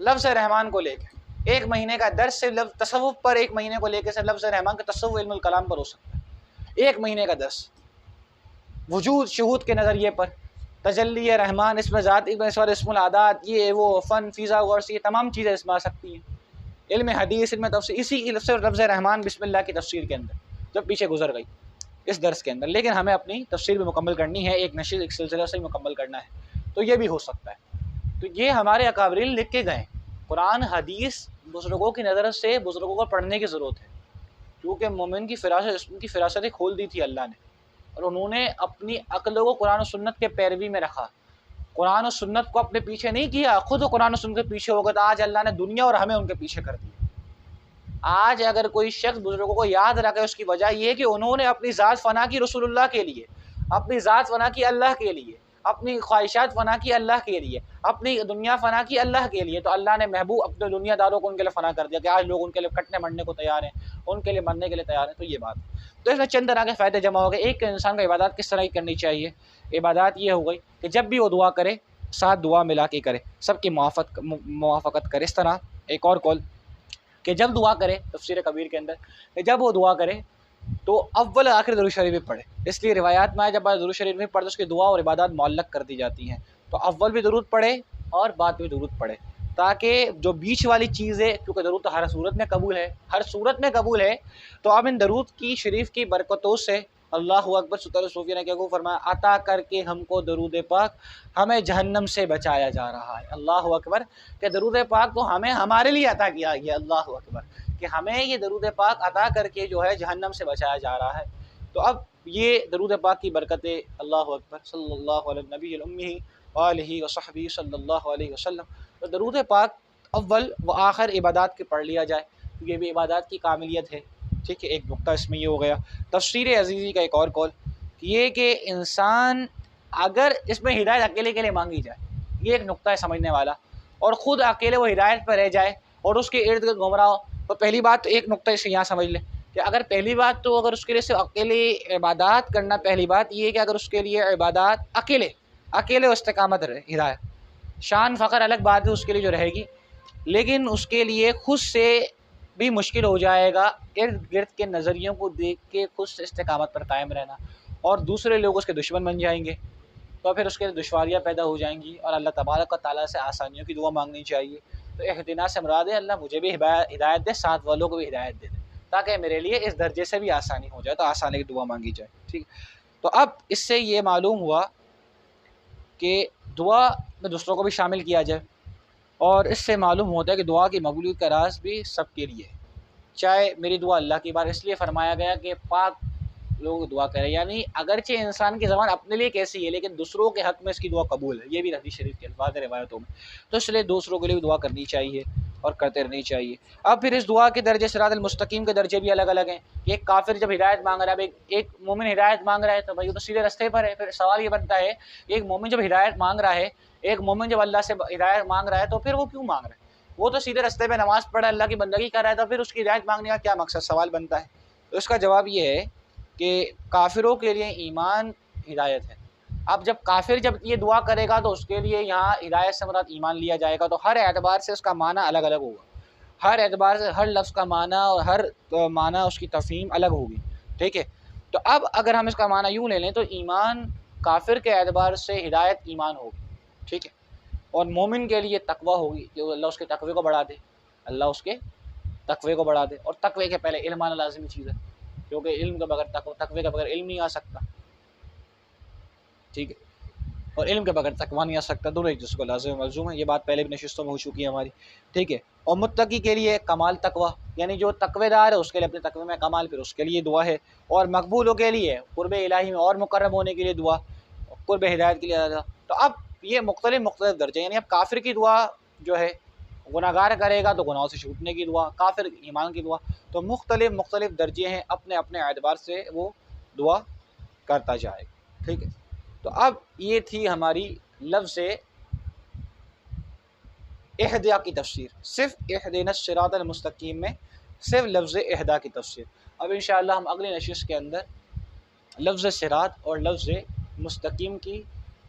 लफ्ज़ रहमान को लेके 1 महीने का दर्स, सिर्फ लफ्ज़ तसव्वुफ़ पर 1 महीने को लेके सिर्फ लफ्ज़ रहमान के तसव्वुफ़ इल्मुल कलाम पर हो सकता है। 1 महीने का दर्स वजूद शहूद के नज़रिए पर, तजल्ली रहमान, इसमें ज़ात, इसमुल आदात, ये वो फ़न फ़ीज़ा वर्स, ये तमाम चीज़ें इसमें आ सकती हैं। इल्म हदीस, इल्म तफसीर, इसी लफ्ज़ रहमान बिस्मिल्लाह की तफसीर के अंदर जब पीछे गुजर गई। इस दर्स के अंदर, लेकिन हमें अपनी तफसीर भी मुकम्मल करनी है, एक नशीद एक सिलसिला से ही मुकम्मल करना है, तो ये भी हो सकता है। तो ये हमारे अकाबरीन लिख के गए। कुरान हदीस बुज़ुर्गों की नज़र से बुज़ुर्गों को पढ़ने की ज़रूरत है, क्योंकि मोमिन की फ़िरासत, उनकी फ़िरासतें खोल दी थी अल्लाह ने, और उन्होंने अपनी अक़ल को कुरान और सुन्नत के पैरवी में रखा। कुरान और सुन्नत को अपने पीछे नहीं किया, खुद कुरान और सुन्नत के पीछे हो गए, तो आज अल्लाह ने दुनिया और हमें उनके पीछे कर दिया। आज अगर कोई शख्स बुजुर्गों को याद रखे, उसकी वजह यह है कि उन्होंने अपनी ज़ात फ़ना की रसूलुल्लाह के लिए, अपनी ज़ात फ़ना की अल्लाह के लिए, अपनी ख्वाहिशात फ़ना की अल्लाह के लिए, अपनी दुनिया फ़ना की अल्लाह के लिए। तो अल्लाह ने महबूब अपने दुनियादारों को उनके लिए फ़ना कर दिया कि आज लोग उनके लिए कटने मरने को तैयार हैं, उनके लिए मरने के लिए तैयार हैं। तो ये बात, तो इसमें चंद तरह के फ़ायदे जमा हो गए। एक, इंसान को इबादत किस तरह की करनी चाहिए। इबादत ये हो गई कि जब भी वो दुआ करे, साथ दुआ मिला के करे, सबकी मुवाफ़क़त करे। इस तरह एक और कौल कि जब दुआ करे, तफसीर कबीर के अंदर, कि जब वो दुआ करे तो अव्वल आखिर दुरूद शरीफ में पढ़े। इसलिए रिवायात में आए जब दुरूद शरीफ में पढ़े तो उसकी दुआ और इबादत मुअल्लक़ कर दी जाती हैं। तो अव्वल भी दुरूद पढ़े और बाद में दुरूद पढ़े, ताकि जो बीच वाली चीज़ है, क्योंकि दुरूद तो हर सूरत में कबूल है, हर सूरत में कबूल है, तो अब इन दुरूद की शरीफ की बरकतों से अल्लाहु अकबर सुतर सूफिया ने क्या को फरमाया, अता करके हमको दरूद पाक हमें जहन्नम से बचाया जा रहा है। अल्लाहु अकबर, कि दरूद पाक तो हमें हमारे लिए अता किया गया। अल्लाहु अकबर, कि हमें ये दरूद पाक अता करके जो है जहन्नम से बचाया जा रहा है। तो अब ये दरूद पाक की बरकतें, अल्लाहु अकबर, सल्लल्लाहु अला नबी उम्मी व आलिहि व सहबी सल्लल्लाहु अलैहि वसल्लम। तो दरूद पाक अव्वल व आखिर इबादत के पढ़ लिया जाए, तो ये भी इबादत की कामिलियत है। ठीक है, एक नुक्ता इसमें ये हो गया। तफसीर अज़ीज़ी का एक और कौल ये कि इंसान अगर इसमें हिदायत अकेले के लिए मांगी जाए, ये एक नुक्ता है समझने वाला, और ख़ुद अकेले वो हिदायत पर रह जाए और उसके इर्द गिर्द गुमराह हो, तो पहली बात तो एक नुक्ता इसे यहाँ समझ लें कि अगर पहली बात तो अगर उसके लिए सिर्फ अकेले इबादत करना, पहली बात ये है कि अगर उसके लिए इबादत अकेले इस्तिकामत रहे, हिदायत, शान फ़ख्र अलग बात है उसके लिए जो रहेगी, लेकिन उसके लिए खुद से भी मुश्किल हो जाएगा इर्द गिर्द के नज़रियों को देख के खुद से इस्तिकामत पर कायम रहना, और दूसरे लोग उसके दुश्मन बन जाएंगे, तो फिर उसके दुश्वारियाँ पैदा हो जाएंगी, और अल्लाह तबारक व तआला से आसानियों की दुआ मांगनी चाहिए। तो इहदिना से मुराद है अल्लाह मुझे भी हिदायत दे, साथ वालों को भी हिदायत दे, ताकि मेरे लिए इस दर्जे से भी आसानी हो जाए, तो आसानी की दुआ मांगी जाए। ठीक, तो अब इससे ये मालूम हुआ कि दुआ में दूसरों को भी शामिल किया जाए, और इससे मालूम होता है कि दुआ की मकबूलियत का राज भी सबके लिए है। चाहे मेरी दुआ अल्लाह की बात, इसलिए फरमाया गया कि पाक लोग दुआ करें, यानी अगरचे इंसान की ज़बान अपने लिए कैसी है, लेकिन दूसरों के हक़ में इसकी दुआ कबूल है। ये भी हदीस शरीफ के अल्फाज़ रिवायतों में, तो इसलिए दूसरों के लिए भी दुआ करनी चाहिए और करते रहनी चाहिए। अब फिर इस दुआ के दर्जे सिरातल मुस्तकीम के दर्जे भी अलग अलग हैं। एक काफिर जब हिदायत मांग रहा है, एक मोमिन हिदायत मांग रहा है, तो भाई वो तो सीधे रास्ते पर है। फिर सवाल ये बनता है, एक मोमिन जब हिदायत मांग रहा है, एक मोमिन जब अल्लाह से हिदायत मांग रहा है, तो फिर वो क्यों मांग रहा है? वो तो सीधे रास्ते पे नमाज़ पढ़ अल्लाह की बंदगी कर रहा है, तो फिर उसकी हिदायत मांगने का क्या मकसद? सवाल बनता है। तो इसका जवाब ये है कि काफिरों के लिए ईमान हिदायत है। अब जब काफिर जब ये दुआ करेगा तो उसके लिए यहाँ हिदायत से मुराद ईमान लिया जाएगा, तो हर एतबार से उसका माना अलग अलग होगा, हर एतबार से हर लफ्ज़ का माना और हर माना उसकी तफ़हीम अलग होगी। ठीक है, तो अब अगर हम इसका माना यूँ ले लें तो ईमान काफिर के एतबार से हिदायत ईमान होगी। ठीक है, और मोमिन के लिए तकवा होगी कि अल्लाह उसके तकवे को बढ़ा दे, अल्लाह उसके तकवे को बढ़ा दे। और तकवे के पहले इल्म आना लाज़िमी चीज़ है, क्योंकि इल्म के बगैर तकवे के बगैर इल्म नहीं आ सकता। ठीक है, और इल्म के बगैर तकवा नहीं आ सकता, दोनों एक दूसरे को लाज़िम मलज़ूम है। ये बात पहले भी नशिस्तों में हो चुकी है हमारी। ठीक है, और मुत्तकी के लिए कमाल तकवा, यानी जो तकवेदार है उसके लिए अपने तकवे में कमाल, फिर उसके लिए दुआ है। और मकबूलों के लिए कुर्ब इलाही में और मुकर्रम होने के लिए दुआ, कुर्ब हिदायत के लिए अदा। तो अब ये मुख्तलिफ दर्जे, यानी अब काफिर की दुआ जो है, गुनाहगार करेगा तो गुनाहों से छूटने की दुआ, काफिर ईमान की दुआ, तो मुख्तलिफ दर्जे हैं, अपने अपने एतबार से वो दुआ करता जाएगा। ठीक है, तो अब ये थी हमारी लफ्ज़ इहदा की तफसीर, सिर्फ इहदिनस सिरातल मुस्तकीम में सिर्फ लफ्ज़ इहदा की तफसीर। अब इंशाअल्लाह हम अगले नशिस्त के अंदर लफ्ज़ सिरात और लफ्ज़ मुस्तकीम की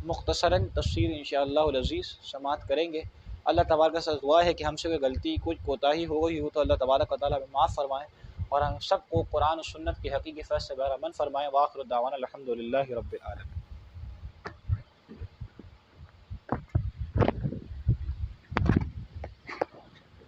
मुख्तसरन तफसीर इंशाअल्लाह अज़ीज़ समाअत करेंगे। अल्लाह तबारक से दुआ है कि हमसे कोई गलती कुछ कोताही हो गई हो तो अल्लाह तबारक व तआला हमें माफ़ फरमाएँ, और हम सबको कुरान और सुन्नत के हक़ीक़ी फ़हम से बहरामंद फरमाएँ। व आखिर दावाना अल्हम्दुलिल्लाहि रब्बिल आलमीन।